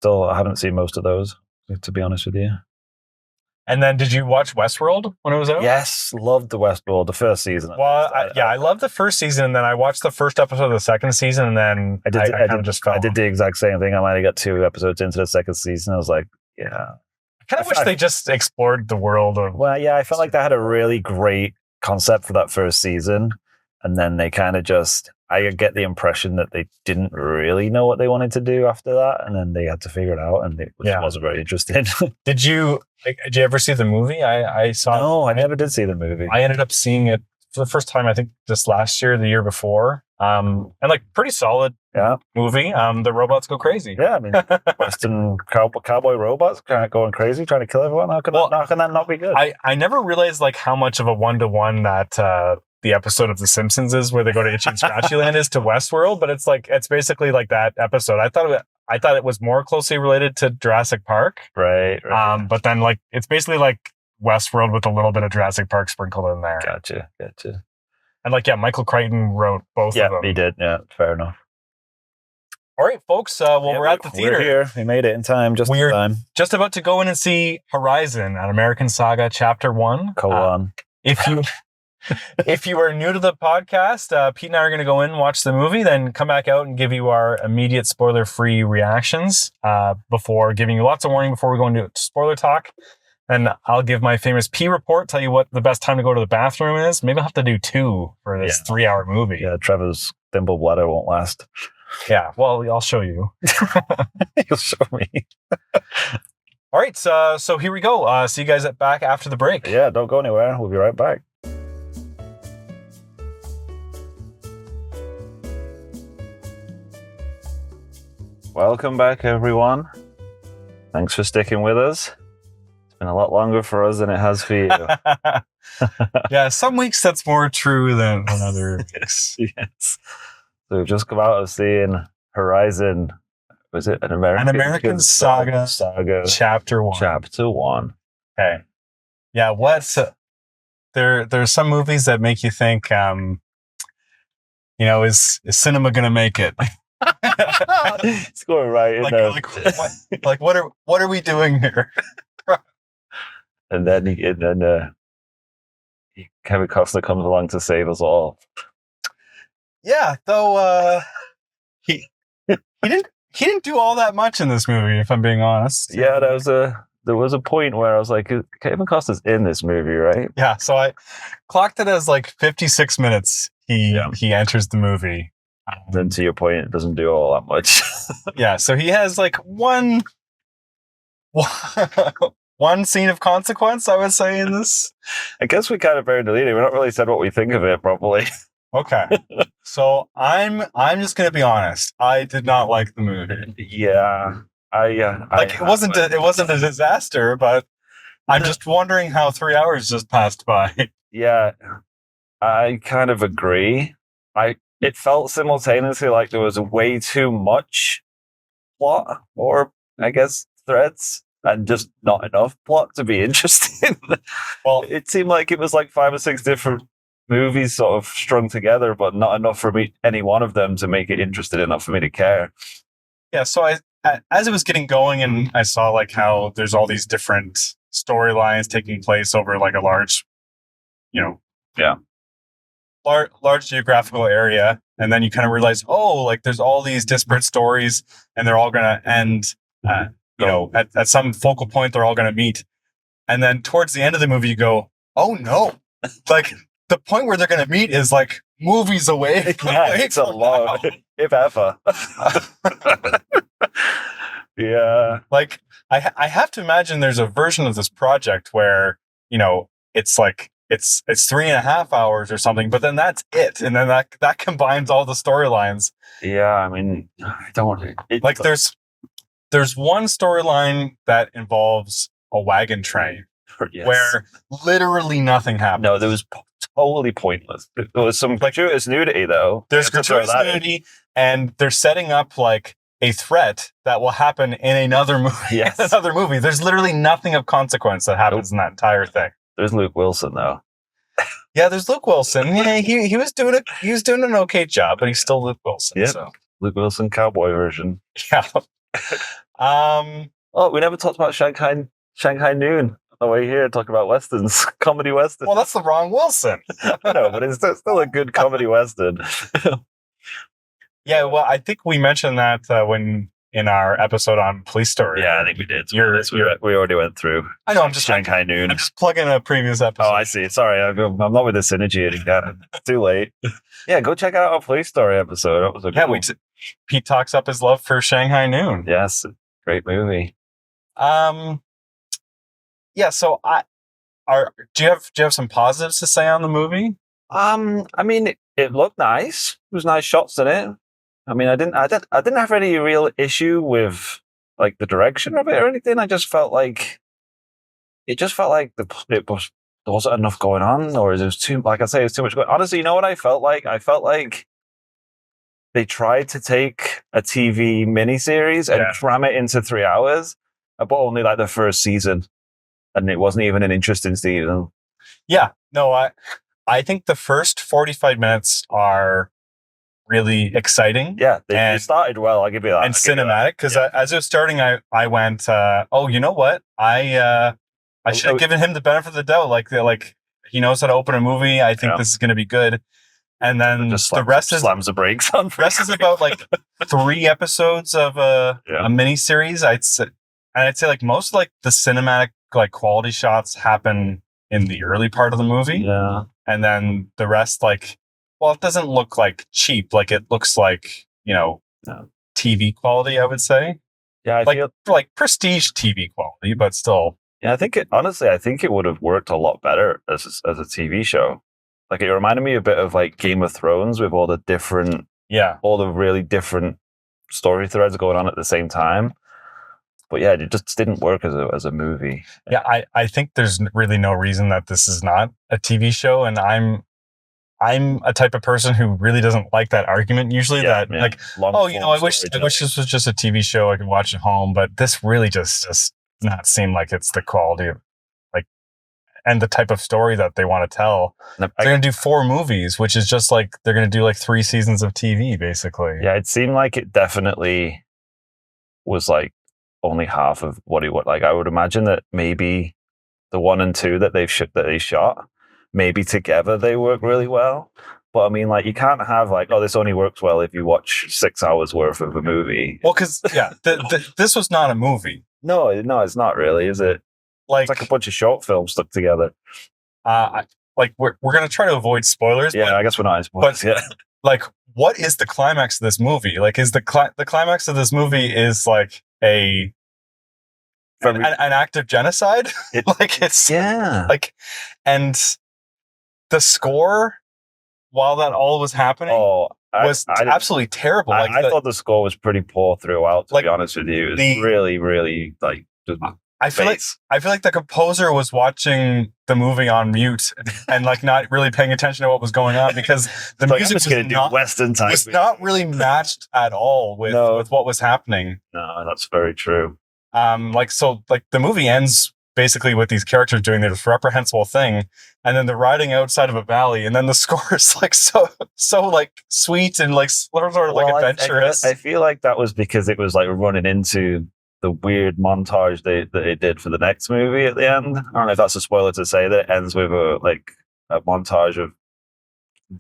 I haven't seen most of those, to be honest with you.
And then, did you watch Westworld when it was out?
Yes, loved the Westworld, the first season.
Well, I loved the first season, and then I watched the first episode of the second season, and then I did
the exact same thing. I might have got 2 episodes into the second season. I was like, yeah.
I kind of wish they just explored the world of.
Well, yeah, I felt like they had a really great concept for that first season, and then they kind of just. I get the impression that they didn't really know what they wanted to do after that, and then they had to figure it out, and it wasn't very interesting.
Did you ever see the movie? I saw.
No, I never did see the movie.
I ended up seeing it for the first time, I think, just last year, the year before. And like pretty solid movie. The robots go crazy.
Yeah, I mean, Western cowboy robots kind of going crazy, trying to kill everyone. How can that not be good?
I never realized like how much of a 1-to-1 that the episode of The Simpsons is where they go to Itchy and Scratchy Land is to Westworld, but it's basically like that episode. I thought it was more closely related to Jurassic Park.
Right.
But then like it's basically like Westworld with a little bit of Jurassic Park sprinkled in there.
Gotcha.
And like, Michael Crichton wrote both of them.
Yeah, he did. Yeah, fair enough.
All right, folks. We're at the theater.
We're here. We made it in time. We're
just about to go in and see Horizon at American Saga Chapter 1.
Colon.
If you are new to the podcast, Pete and I are going to go in and watch the movie, then come back out and give you our immediate spoiler-free reactions before giving you lots of warning before we go into spoiler talk. And I'll give my famous P report, tell you what the best time to go to the bathroom is. Maybe I'll have to do 2 for this 3-hour movie.
Yeah, Trevor's thimble bladder won't last.
Yeah, well, I'll show you.
You'll show me.
All right, so here we go. See you guys back after the break.
Yeah, don't go anywhere. We'll be right back. Welcome back, everyone. Thanks for sticking with us. It's been a lot longer for us than it has for you.
Yeah, some weeks that's more true than other weeks.
Yes. So we've just come out of seeing Horizon. Was it an American
Saga Chapter 1?
Chapter 1.
Okay. Yeah, there's some movies that make you think, is cinema going to make it?
It's going right in there.
What are we doing here?
And then Kevin Costner comes along to save us all.
Yeah, though he didn't do all that much in this movie, if I'm being honest.
Yeah, there was a point where I was like, Kevin Costner's in this movie, right?
Yeah, so I clocked it as like 56 minutes. He enters the movie.
Then to your point, it doesn't do all that much.
Yeah, so he has like one scene of consequence, I would say, in this.
I guess we kind of buried the lead. We're not really said what we think of it properly.
Okay. So I'm just gonna be honest. I did not like the movie.
Yeah,
Like it wasn't a disaster, but I'm just wondering how 3 hours just passed by.
Yeah, I kind of agree. It felt simultaneously like there was way too much plot, or I guess threads, and just not enough plot to be interesting.
Well,
It seemed like it was like 5 or 6 different movies sort of strung together, but not enough for me, any one of them, to make it interesting enough for me to care.
yeah. So as it was getting going, and I saw like how there's all these different storylines taking place over like a large, you know,
Yeah.
large geographical area, and then you kind of realize, oh, like there's all these disparate stories, and they're all gonna end, at some focal point, they're all gonna meet, and then towards the end of the movie, you go, oh no, like the point where they're gonna meet is like movies away.
Yeah, it's a long, if ever. Yeah.
Like I have to imagine there's a version of this project where it's like it's 3.5 hours or something, but then that's it, and then that combines all the storylines.
Yeah, I mean, I don't.
Like there's one storyline that involves a wagon train
Yes.
where literally nothing happens.
No, there was totally pointless. There was some gratuitous nudity, though.
There's gratuitous nudity, and they're setting up like a threat that will happen in another movie.
Yes.
Another movie. There's literally nothing of consequence that happens in that entire thing.
There's Luke Wilson, though.
Yeah, there's Luke Wilson. Yeah, he was doing an okay job, but he's still Luke Wilson.
Yep.
So.
Luke Wilson cowboy version.
Yeah.
Oh, we never talked about Shanghai Noon. Oh, we're here talking about westerns, comedy western.
Well, that's the wrong Wilson.
I know, but it's still a good comedy western.
Yeah, well, I think we mentioned that when in our episode on Police Story.
Yeah, I think we did. We already went through.
I know. I'm just
Shanghai Noon.
I'm just plugging a previous episode.
Oh, I see. Sorry, I'm not with the synergy again. It's too late. Yeah, go check out our Police Story episode. That was a cool.
Pete talks up his love for Shanghai Noon.
Yes, great movie.
Yeah. So do you have some positives to say on the movie?
I mean, it looked nice. There was nice shots in it. I mean, I didn't have any real issue with like the direction of it or anything. I just felt like there wasn't enough going on, or there was too, like I say, it's too much going. Honestly, you know what I felt like? I felt like they tried to take a TV miniseries and cram it into 3 hours, but only like the first season, and it wasn't even an interesting season.
Yeah, no, I think the first 45 minutes are really exciting.
Yeah, they started well. I'll give you that.
And cinematic, because as it was starting, I went, oh, you know what? I should have given him the benefit of the doubt. Like he knows how to open a movie. I think this is going to be good. And then the rest
slams the brakes on.
The rest is about like 3 episodes of a mini series. I'd say like most like the cinematic like quality shots happen in the early part of the movie.
Yeah,
and then the rest, like, well, it doesn't look like cheap. Like it looks like TV quality, I would say.
Yeah,
I feel like prestige TV quality, but still.
Yeah, I think it would have worked a lot better as a TV show. Like it reminded me a bit of like Game of Thrones with all the really different story threads going on at the same time. But yeah, it just didn't work as a movie.
Yeah, I think there's really no reason that this is not a TV show, and I'm a type of person who really doesn't like that argument usually. I wish this was just a TV show I could watch at home, but this really just does not seem like it's the quality of and the type of story that they want to tell. They're going to do 4 movies, which is just like they're going to do like 3 seasons of TV, basically.
Yeah, it seemed like it definitely was like only half of what it would. Like I would imagine that maybe the 1 and 2 that they shot, maybe together they work really well. But I mean, like you can't have like, oh, this only works well if you watch 6 hours worth of a movie.
Well, because this was not a movie.
No, it's not really, is it? It's like a bunch of short films stuck together.
We're going to try to avoid spoilers.
Yeah, I guess we're not.
But like, what is the climax of this movie? Like, is the climax of this movie is like an act of genocide? And the score while that all was happening was absolutely terrible.
I thought the score was pretty poor throughout, to be honest with you. It was really, really like just
I feel like the composer was watching the movie on mute and like not really paying attention to what was going on, because the music was not really matched at all with what was happening.
No, that's very true.
The movie ends basically with these characters doing this reprehensible thing, and then they're riding outside of a valley, and then the score is like so like sweet and like sort of like adventurous.
I feel like that was because it was like running into the weird montage that they did for the next movie at the end. I don't know if that's a spoiler to say that it ends with a montage of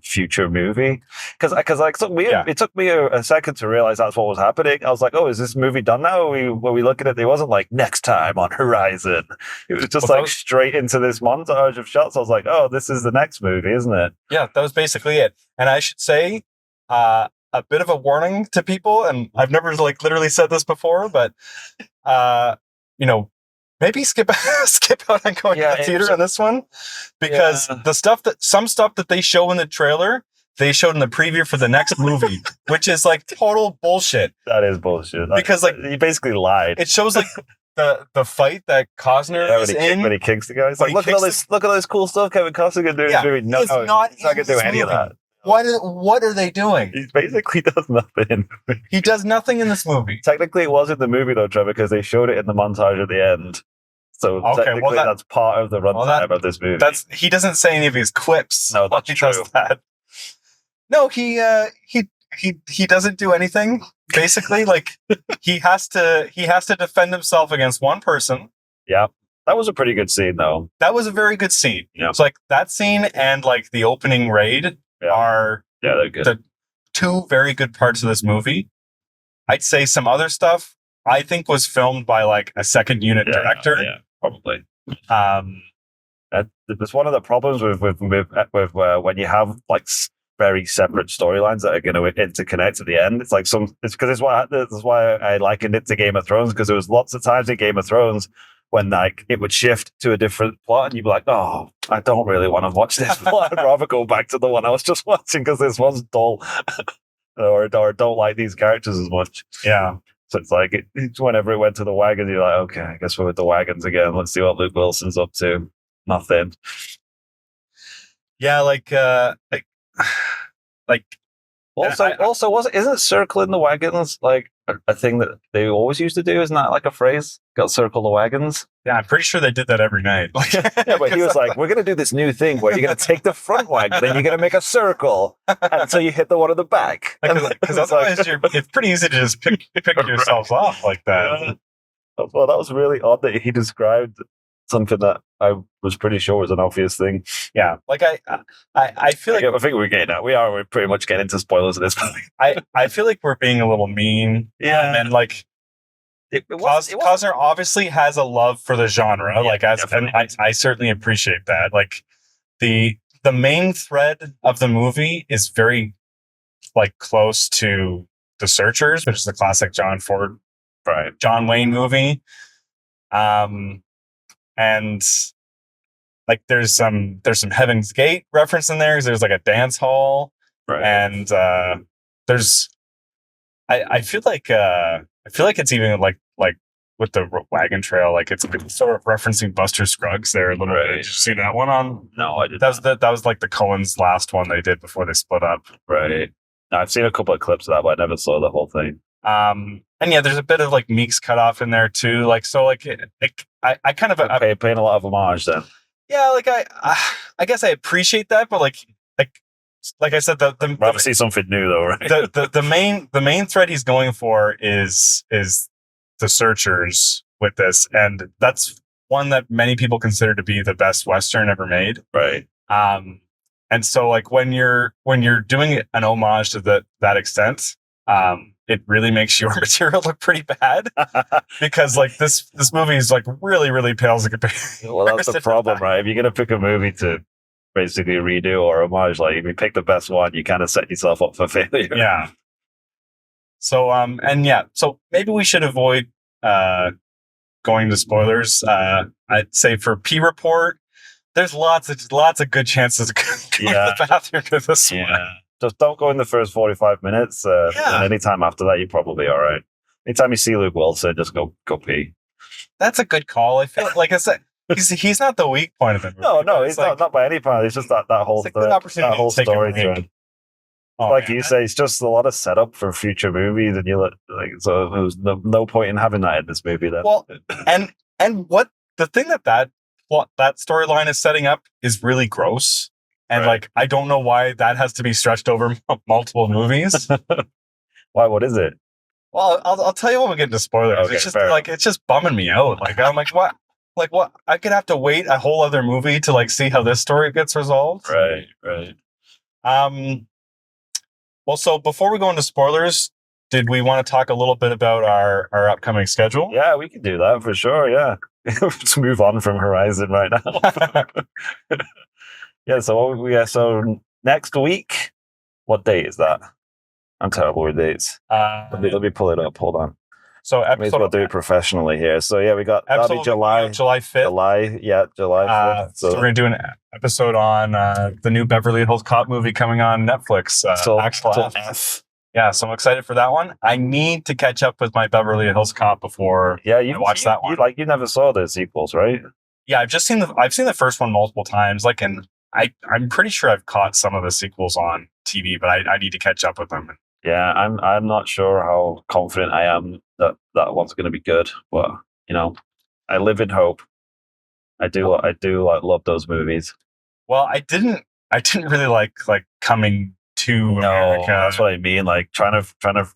future movie, because it took me a second to realize that's what was happening. I was like, oh, is this movie done now? Were we looking at it? It wasn't like next time on horizon. It was just straight into this montage of shots. I was like, oh, this is the next movie, isn't it?
Yeah, that was basically it. And I should say a bit of a warning to people, and I've never like literally said this before, but maybe skip out and go to the theater on this one, because some stuff that they show in the trailer, they showed in the preview for the next movie, which is like total bullshit.
That is bullshit.
Because like
he basically lied.
It shows like the fight that Costner is in
when he kicks the guy. He's like, look at all this cool stuff Kevin Costner can do in this movie. No, he's not gonna do any of that.
What are they doing?
He basically does nothing.
He does nothing in this movie.
Technically, it was in the movie though, Trevor, because they showed it in the montage at the end. So technically, that's part of the runtime of this movie.
He doesn't say any of his quips.
No, that's true.
Does that. No, he doesn't do anything. Basically, like he has to defend himself against one person.
Yeah. That was a pretty good scene, though.
That was a very good scene. Yeah. It's like that scene and like the opening raid are
they're good.
The two very good parts of this movie. I'd say some other stuff I think was filmed by like a second unit director.
Yeah, probably. That's one of the problems with when you have like very separate storylines that are going to interconnect at the end. It's like that's why I likened it to Game of Thrones, because there was lots of times in Game of Thrones when like it would shift to a different plot and you'd be like, oh, I don't really want to watch this plot. I'd rather go back to the one I was just watching because this one's dull. or don't like these characters as much.
Yeah.
So it's like whenever it went to the wagons, you're like, okay, I guess we're with the wagons again. Let's see what Luke Wilson's up to. Nothing.
Yeah,
isn't circling the wagons like a thing that they always used to do? Isn't that like a phrase? Got circle the wagons?
Yeah, I'm pretty sure they did that every night.
Yeah, but he was like, we're going to do this new thing where you're going to take the front wagon, then you're going to make a circle until you hit the one at the back.
Because otherwise it's pretty easy to just pick yourselves off like that.
Yeah. Well, that was really odd that he described something that I was pretty sure was an obvious thing.
Yeah, like I feel like
I think we're getting at. We're pretty much getting into spoilers at this point.
I feel like we're being a little mean.
Yeah,
and like Costner obviously has a love for the genre. Yeah, and I certainly appreciate that. Like the main thread of the movie is very like close to The Searchers, which is the classic John Wayne movie. And like there's some Heaven's Gate reference in there, because there's like a dance hall,
right?
And there's I feel like it's even like with the wagon trail, like it's sort of referencing Buster Scruggs there a little bit. Did you see that one on?
No, I didn't.
That was like the Coens' last one they did before they split up.
Right. No, I've seen a couple of clips of that, but I never saw the whole thing.
And yeah, there's a bit of like Meeks cut off in there too. Like, so like I kind of
paying a lot of homage then.
Yeah, like I guess I appreciate that, but like I said,
rather see something new though, right?
the main thread he's going for is The Searchers with this, and that's one that many people consider to be the best Western ever made.
Right.
And so like when you're doing an homage to that extent, it really makes your material look pretty bad, because like this movie is like really pales in comparison.
Well, that's the problem, right? If you're gonna pick a movie to basically redo or homage, like if you pick the best one, you kind of set yourself up for failure.
Yeah. So so maybe we should avoid going to spoilers. I'd say for P Report, There's lots of good chances to go to the bathroom to this one.
Just don't go in the first 45 minutes. And anytime after that, you're probably all right. Anytime you see Luke Wilson, just go pee.
That's a good call. I feel like I said, he's not the weak point of the movie.
No, he's not by any part. It's just that whole that whole story thread. Like you say, it's just a lot of setup for future movies, and you're like, so there was no point in having that in this movie then.
Well, and what the thing that storyline is setting up is really gross, and like I don't know why that has to be stretched over multiple movies.
Why? What is it?
Well, I'll tell you when we get into spoilers. Okay, it's just it's just bumming me out. Like I'm like, what? Like what? I could have to wait a whole other movie to like see how this story gets resolved.
Right.
Well, so before we go into spoilers, did we want to talk a little bit about our upcoming schedule?
Yeah, we can do that for sure. Yeah, let's move on from Horizon right now. So next week, what date is that? I'm terrible with dates. Let me pull it up. Hold on.
So
may as well do it professionally here. So yeah, we got that'll be July 5th. July 5th.
So we're gonna do an episode on the new Beverly Hills Cop movie coming on Netflix. Axel F. Yeah, so I'm excited for that one. I need to catch up with my Beverly Hills Cop before I watch that one.
You never saw the sequels, right?
Yeah, I've seen the first one multiple times. Like, and I'm pretty sure I've caught some of the sequels on TV, but I need to catch up with them.
Yeah, I'm not sure how confident I am that one's going to be good, but I live in hope. I do love those movies.
Well, I didn't really like Coming to America.
That's what I mean. Like trying to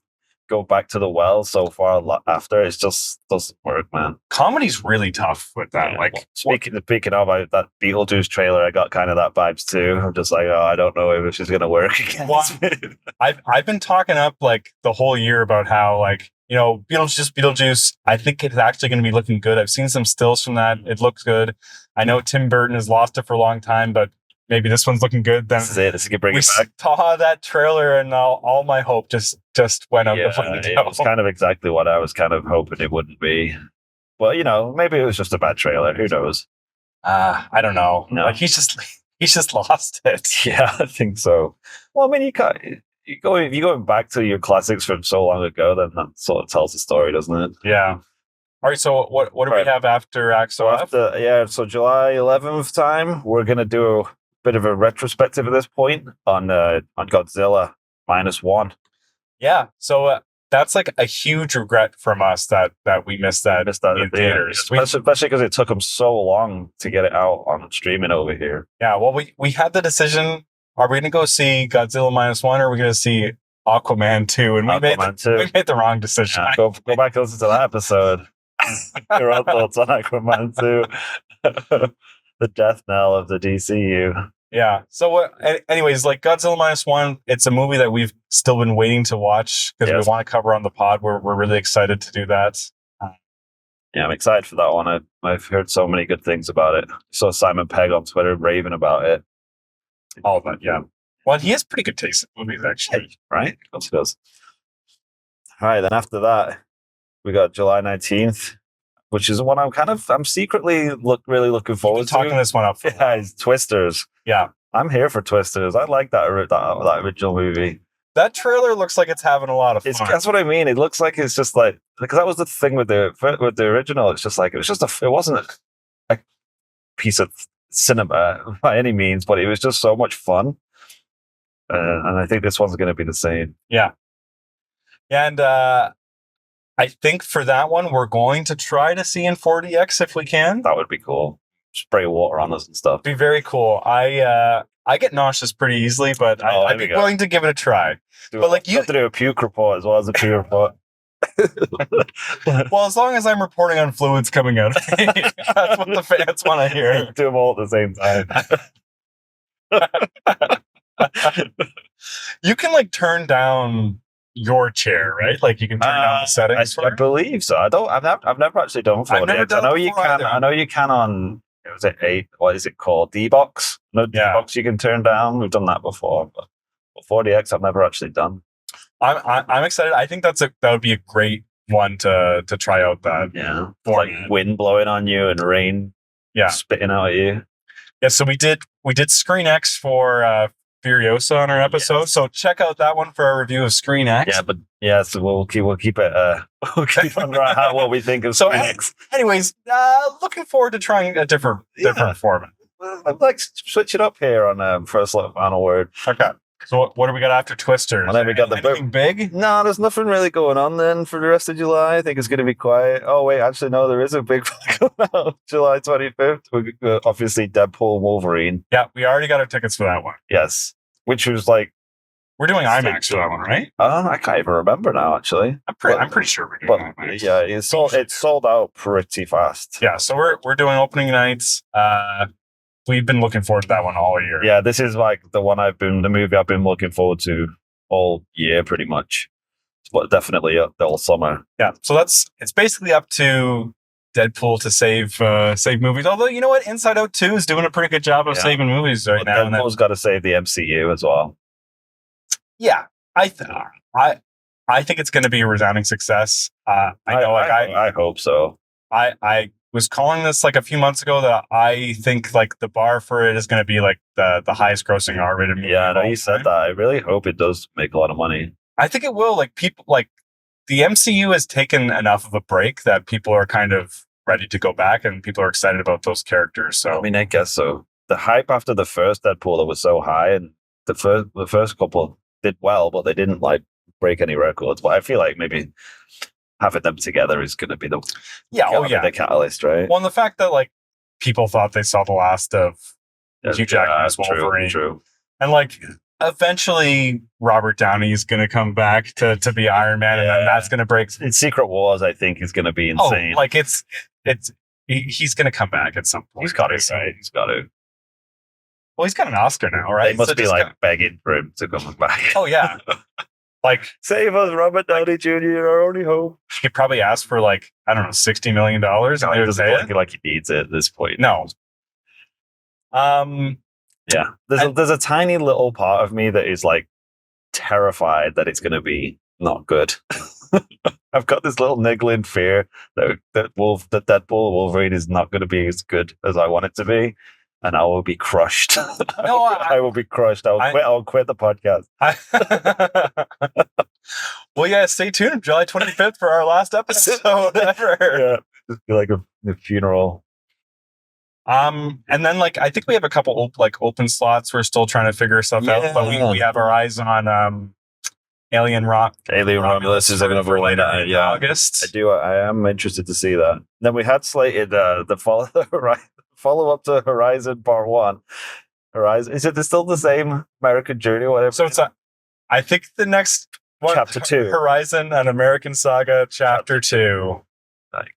go back to the well so far after, it just doesn't work, man.
Comedy's really tough with that.
Yeah, speaking of that Beetlejuice trailer, I got kind of that vibes too. I'm just like, I don't know if it's just gonna work again.
Well, I've been talking up like the whole year about how Beetlejuice. I think it's actually going to be looking good. I've seen some stills from that. It looks good. I know Tim Burton has lost it for a long time, but maybe this one's looking good. Then
this is it. This can bring it back.
We saw that trailer, and all my hope just went out the window.
It was kind of exactly what I was kind of hoping it wouldn't be. Well, maybe it was just a bad trailer. Who knows?
I don't know.
No.
Like he's just lost it.
Yeah, I think so. Well, I mean, if you're going back to your classics from so long ago, then that sort of tells the story, doesn't it?
Yeah. All right, so what do we have after Axel F?
So July 11th time, we're going to do a bit of a retrospective at this point on Godzilla -1.
Yeah, so that's like a huge regret from us that we missed that in theaters.
Especially because it took them so long to get it out on streaming over here.
Yeah, well, we had the decision, are we going to go see Godzilla -1 or are we going to see Aquaman 2? And we made the wrong decision.
Yeah, go back and listen to that episode. Your own thoughts on Aquaman 2. The death knell of the DCU.
Yeah. So anyways, like Godzilla -1, it's a movie that we've still been waiting to watch because we want to cover on the pod. We're really excited to do that.
Yeah, I'm excited for that one. I've heard so many good things about it. I saw Simon Pegg on Twitter raving about it.
All of that, yeah. Well, he has pretty good taste in movies, actually.
Right? Of course he does. All right, then after that, we got July 19th, which is one I'm secretly really looking forward to.
Talking this one up.
Yeah, it's Twisters.
Yeah.
I'm here for Twisters. I like that original movie.
That trailer looks like it's having a lot of fun.
That's what I mean. It looks like it's just like, because that was the thing with the original. It's just like, it wasn't a piece of cinema by any means, but it was just so much fun. And I think this one's going to be the same.
Yeah. And I think for that one, we're going to try to see in 4DX if we can.
That would be cool. Spray water on us and stuff.
Be very cool. I get nauseous pretty easily, but I'd be willing to give it a try.
You have to do a puke report as well as a pee report.
Well, as long as I'm reporting on fluids coming out, that's what the fans want to hear.
Do them all at the same time.
You can like turn down your chair, right? Like you can turn down the settings.
I believe so. I've never actually done 4DX. I know you can. I know you can on. Was it 8? What is it called? D-Box? No, D-Box you can turn down. We've done that before, but 4DX I've never actually done.
I'm excited. I think that would be a great one to try out. That
like wind blowing on you and rain spitting out at you.
Yeah, so we did Screen X for Furiosa on our episode.
Yes.
So check out that one for our review of Screen X.
Yeah, but yeah, so we'll keep it we'll keep on what we think of
So,
Screen X.
anyways, looking forward to trying a different format.
I'd like to switch it up here on First Look Final Word.
Okay. So what do we got after Twister?
And then we got the
anything big?
No, there's nothing really going on then for the rest of July. I think it's going to be quiet. Oh wait, actually no, there is a big one coming out July 25th. Obviously Deadpool, Wolverine.
Yeah, we already got our tickets for that one.
Yes, which was like
we're doing IMAX for that one, right?
I can't even remember now. Actually,
I'm pretty sure we're doing IMAX.
Yeah, it's sold out pretty fast.
Yeah, so we're doing opening nights. We've been looking forward to that one all year.
Yeah, this is like the movie I've been looking forward to all year, pretty much. But definitely all summer.
Yeah, so it's basically up to Deadpool to save movies. Although you know what, Inside Out 2 is doing a pretty good job of saving movies right now.
Deadpool's got to save the MCU as well.
Yeah, I think it's going to be a resounding success. I
hope so.
I was calling this like a few months ago that I think like the bar for it is going to be like the highest grossing R-rated movie.
Yeah, I know you said that. I really hope it does make a lot of money.
I think it will. Like people, like the MCU has taken enough of a break that people are kind of ready to go back, and people are excited about those characters. So
I mean, I guess so. The hype after the first Deadpool was so high, and the first couple did well, but they didn't like break any records. But I feel like maybe having them together is going to be the catalyst, right?
Well, and the fact that like people thought they saw the last of Hugh Jackman as Wolverine,
true.
And like eventually Robert Downey is going to come back to be Iron Man, and then that's going to break.
In Secret Wars, I think is going to be insane.
Oh, like he's going to come back at some point.
He's got to, right? He's got to.
Well, he's got an Oscar now, right?
They must be like begging for him to come back.
Oh yeah. Like,
save us, Robert Downey Jr., our only hope.
He probably asked for like, I don't know, $60 million.
No, he doesn't look like he needs it at this point.
No.
Yeah. There's a tiny little part of me that is like terrified that it's going to be not good. I've got this little niggling fear that Deadpool Wolverine is not going to be as good as I want it to be. And I will be crushed.
No,
I will be crushed. I'll quit the podcast.
Well, yeah, stay tuned. July 25th for our last episode ever.
Yeah, just be like a funeral.
And then like I think we have a couple open slots. We're still trying to figure stuff out, but we have our eyes on Alien Romulus is going to be in August.
I am interested to see that. Then we had slated the follow up to Horizon Part 1. Horizon, is it still the same American Journey or whatever?
So it's I think the next one,
Chapter 2.
Horizon and American Saga Chapter 2.
Like,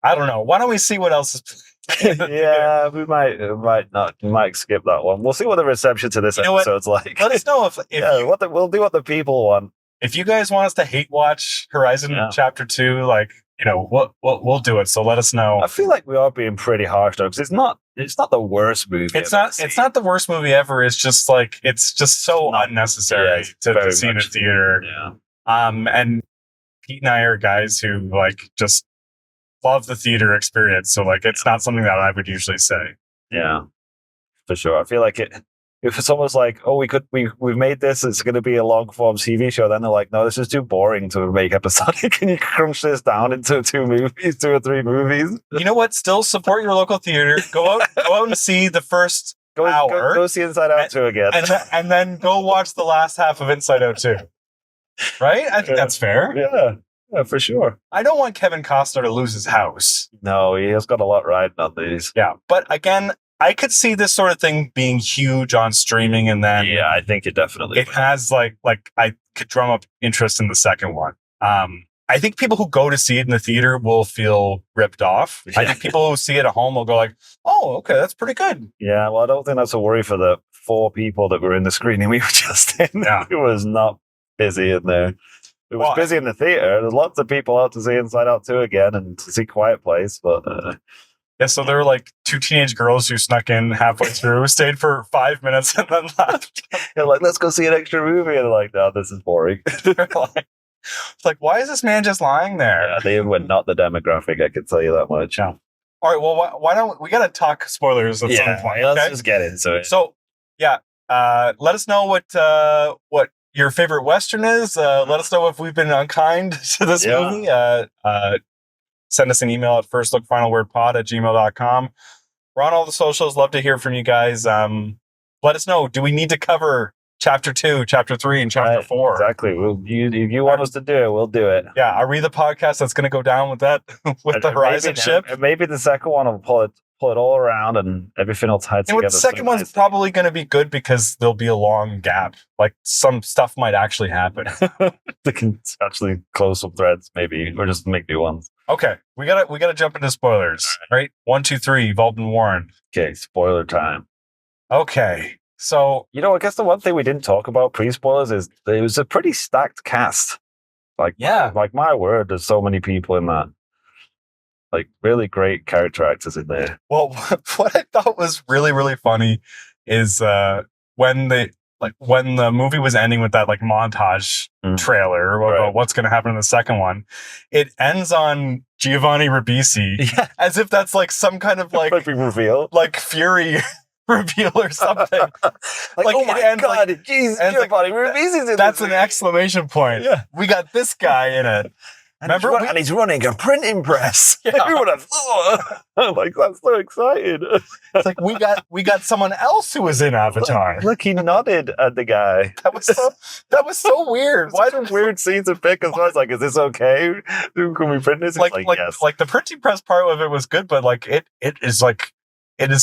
I don't know. Why don't we see what else is
yeah, we might skip that one. We'll see what the reception to this episode's like.
Let us know if
we'll do what the people want.
If you guys want us to hate watch Horizon Chapter 2, like, you know, we'll do it. So let us know.
I feel like we are being pretty harsh though, because it's not the worst movie.
It's not the worst movie ever. It's just so unnecessary to see in a theater.
Yeah.
And Pete and I are guys who like just love the theater experience. So like it's not something that I would usually say.
Yeah. For sure. I feel like if it's almost like, oh, we've made this, it's going to be a long form TV show. Then they're like, no, this is too boring to make episodic. Can you crunch this down into 2 or 3 movies?
You know what? Still support your local theater. Go out and see the first hour.
Go see Inside Out 2 again,
and then go watch the last half of Inside Out 2. Right? I think that's fair.
Yeah, for sure.
I don't want Kevin Costner to lose his house.
No, he has got a lot riding on these.
Yeah, but again, I could see this sort of thing being huge on streaming, and then
I think it definitely
has like I could drum up interest in the second one. I think people who go to see it in the theater will feel ripped off. I think people who see it at home will go like, "Oh, okay, that's pretty good."
Yeah, well, I don't think that's a worry for the 4 people that were in the screening we were just in.
Yeah.
It was not busy in there. It was busy in the theater. There's lots of people out to see Inside Out 2 again and to see Quiet Place, but
yeah, so there were like 2 teenage girls who snuck in halfway through, stayed for 5 minutes, and then left.
They're like, let's go see an extra movie. And they're like, no, this is boring.
It's like, why is this man just lying there?
Yeah, they were not the demographic, I can tell you that much.
Yeah. All right. Well, why don't we got to talk spoilers at some point?
Let's
Okay?
just get into it.
So, yeah, let us know what your favorite Western is. Let us know if we've been unkind to this movie. Send us an email at firstlookfinalwordpod@gmail.com. We're on all the socials. Love to hear from you guys. Let us know. Do we need to cover Chapter 2, Chapter 3, and Chapter 4?
Exactly. If you want us to do it, we'll do it.
Yeah, are we the podcast that's going to go down with that, with the Horizon ship?
Maybe the second one will pull it all around and everything will tie together.
The second one's probably going to be good because there'll be a long gap. Like some stuff might actually happen.
They can actually close some threads, maybe, or just make new ones.
Okay, we gotta jump into spoilers, right? 1, 2, 3, Valden Warren.
Okay, spoiler time.
Okay, so
I guess the one thing we didn't talk about pre-spoilers is it was a pretty stacked cast. Like my word, there's so many people in that. Like really great character actors in there.
Well, what I thought was really, really funny is when the movie was ending with that like montage trailer about what's going to happen in the second one, it ends on Giovanni Ribisi as if that's like some kind of like
reveal,
like Fury reveal or something.
like oh my god, jeez, Giovanni Ribisi's in
that's an exclamation point.
Yeah,
we got this guy in it.
And he's running a printing press. Yeah. Everyone like that's so exciting.
It's like we got someone else who was in Avatar.
Look, he nodded at the guy.
That was so weird.
Why the weird scene to pick? As well as like, is this okay? Can we print this?
Like
yes.
Like the printing press part of it was good, but like it is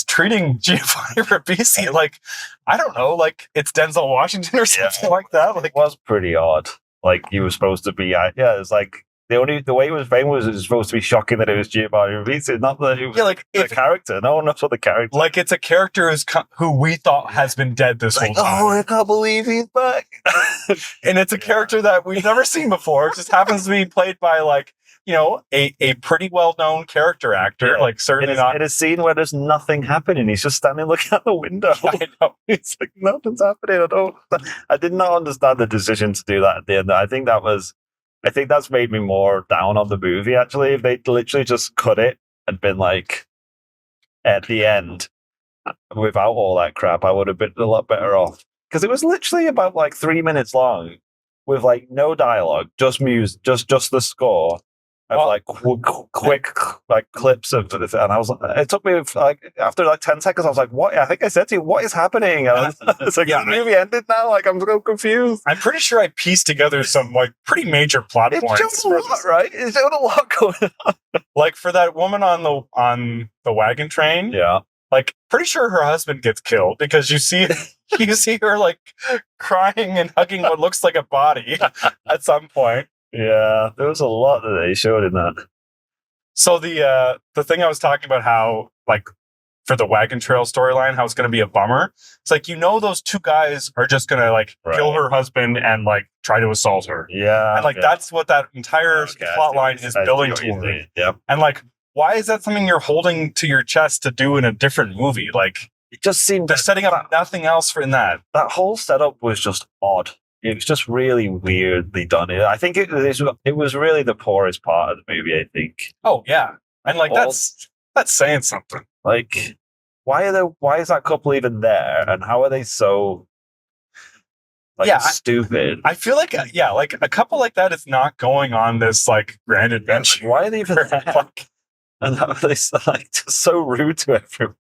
treating Giovanni Ribisi like I don't know, like it's Denzel Washington or something like that. Like
it was pretty odd. Like he was supposed to be. It's like. The way it was framed was supposed to be shocking that it was Giovanni Ribisi, not that it was the character. No one knows what the character.
Like it's a character who we thought has been dead this whole time.
Oh, I can't believe he's back.
And it's a character that we've never seen before. It just happens to be played by like a pretty well known character actor. Like certainly not
in a scene where there's nothing happening. He's just standing looking out the window.
I know.
It's like nothing's happening. I did not understand the decision to do that at the end. I think that's made me more down on the movie, actually. If they'd literally just cut it and been like, at the end, without all that crap, I would have been a lot better off. Because it was literally about like 3 minutes long with like no dialogue, just music, just the score. Of like quick like clips of it, and I was. It took me like after like 10 seconds. I was like, "What?" I think I said to you, "What is happening?" And it's like, "The movie ended now." Like I'm so confused.
I'm pretty sure I pieced together some like pretty major plot points.
It showed a lot, right? It showed a lot going on.
Like for that woman on the wagon train.
Yeah.
Like pretty sure her husband gets killed because you see her like crying and hugging what looks like a body at some point.
Yeah, there was a lot that they showed in that.
So the thing I was talking about, how like for the wagon trail storyline, how it's going to be a bummer. It's like those two guys are just going to like kill her husband and like try to assault her.
Yeah,
and like that's what that entire plot line is building toward.
Yeah,
and like why is that something you're holding to your chest to do in a different movie? Like
it just seemed
they're setting up nothing else in that.
That whole setup was just odd. It was just really weirdly done. I think it was really the poorest part of the movie, I think.
Oh, yeah. And like that's saying something.
Like, why is that couple even there? And how are they so stupid?
I feel like like a couple like that is not going on this like grand adventure.
Like, why are they even there? And how are they just so rude to everyone?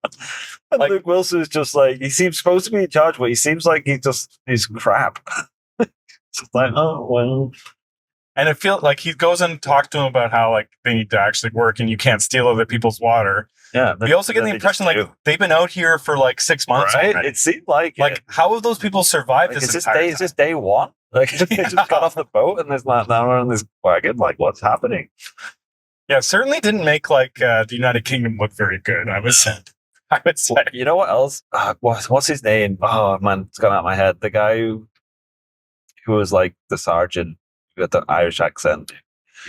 And like, Luke Wilson's just like, he seems supposed to be in charge, but he seems like he's crap. It's like, oh, well.
And it feels like he goes and talks to him about how like they need to actually work and you can't steal other people's water.
Yeah.
We also get the impression like they've been out here for like 6 months.
Right?
Already.
It seemed like
how have those people survived this entire time?
Is this day one? Like they just got off the boat and there's not now on this wagon. Like what's happening?
Yeah, certainly didn't make like the United Kingdom look very good. I would say.
Well, you know what else? What's his name? Oh man, it's gone out of my head. The guy who was like the sergeant with the Irish accent.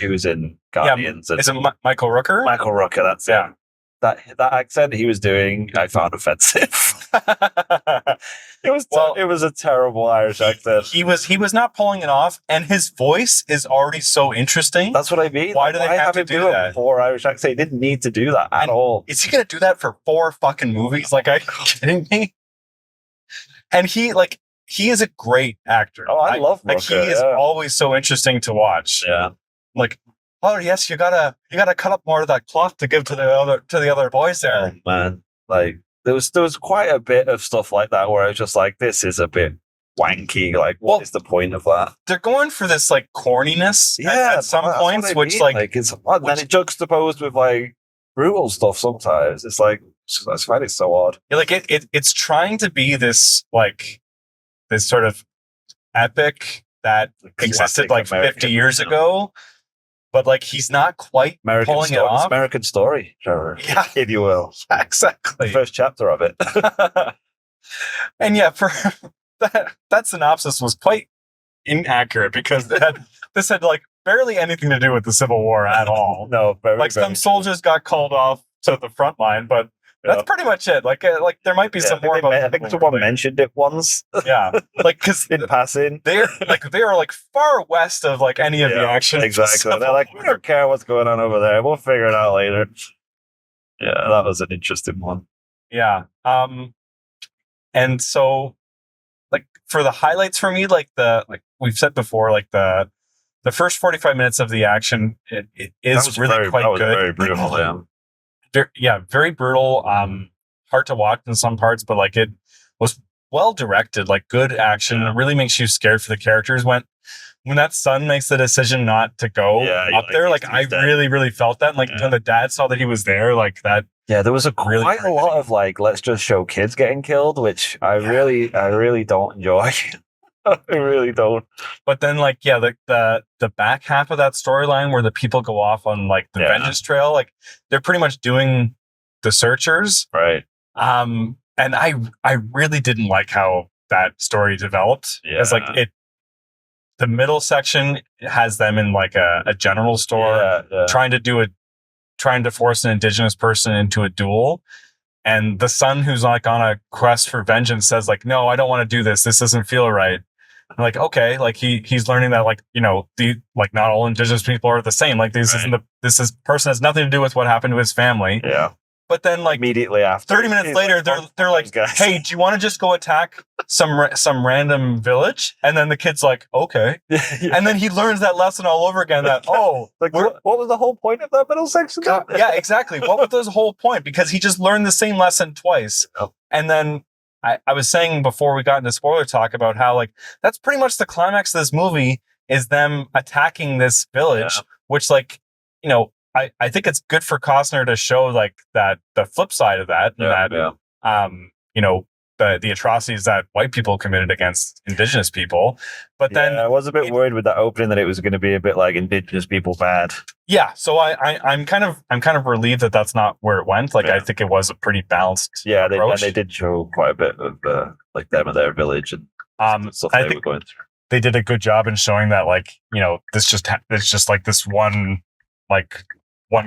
He was in Guardians.
Is it Michael Rooker?
Michael Rooker, that's it. that accent he was doing, I found offensive. It was a terrible Irish accent.
He was not pulling it off, and his voice is already so interesting.
That's what I mean.
Why do they have to do that?
A poor Irish accent? He didn't need to do that at all.
Is he going to do that for 4 fucking movies? Like, are you kidding me? And he is a great actor.
Oh, I love
Like,
Rooker,
he is always so interesting to watch.
Yeah.
Like, oh yes, you gotta cut up more of that cloth to give to the other boys there.
Oh, man, like there was quite a bit of stuff like that where I was just like, this is a bit wanky. Like, what is the point of that?
They're going for this like corniness at some points, which
it's and then it juxtaposed with like brutal stuff. Sometimes it's like I find it so odd.
Like it's trying to be this like this sort of epic that existed like 50 years ago. But like he's not quite pulling it off.
American Story, Trevor, if you will.
Yeah, exactly.
The first chapter of it.
And yeah, for that synopsis was quite inaccurate because this had like barely anything to do with the Civil War at all.
No, very
some soldiers got called off to the front line, but that's pretty much it. Like there might be some more.
I think someone mentioned it once.
Yeah, like because
in passing,
they are like far west of like any of the action.
Exactly. They're like, we don't care what's going on over there. We'll figure it out later. Yeah, that was an interesting one.
Yeah. And so, like for the highlights for me, like we've said before, like the first 45 minutes of the action, it is really quite good.
Very brutal.
Very brutal. Hard to watch in some parts, but like it was well directed, like good action. It really makes you scared for the characters. When that son makes the decision not to go up there, like I really, really felt that. And, like when the dad saw that he was there, like that.
Yeah, there was quite a lot of like, let's just show kids getting killed, which I really don't enjoy. I really don't.
But then, like, the back half of that storyline where the people go off on like the vengeance trail, like they're pretty much doing the searchers,
right?
And I really didn't like how that story developed.
Yeah.
It's like the middle section has them in like a general store trying to force an indigenous person into a duel. And the son who's like on a quest for vengeance says like, no, I don't want to do this. This doesn't feel right. I'm like, okay, like he's learning that like, you know, not all indigenous people are the same. Like this person has nothing to do with what happened to his family.
Yeah.
But then like
immediately after
30 minutes later, they're like, hey, do you want to just go attack some random village? And then the kid's like, okay. And then he learns that lesson all over again that,
like what was the whole point of that middle section?
Yeah, exactly. What was the whole point? Because he just learned the same lesson twice.
Oh.
And then I was saying before we got into spoiler talk about how like that's pretty much the climax of this movie is them attacking this village, which like, you know, I think it's good for Costner to show like that the flip side of that, you know, the atrocities that white people committed against indigenous people. But then
I was a bit worried with that opening that it was going to be a bit like indigenous people bad.
Yeah, so I'm kind of relieved that that's not where it went. Like I think it was a pretty balanced approach.
They did show quite a bit of like them and their village and stuff they were going through.
They did a good job in showing that like, you know, it's just like this one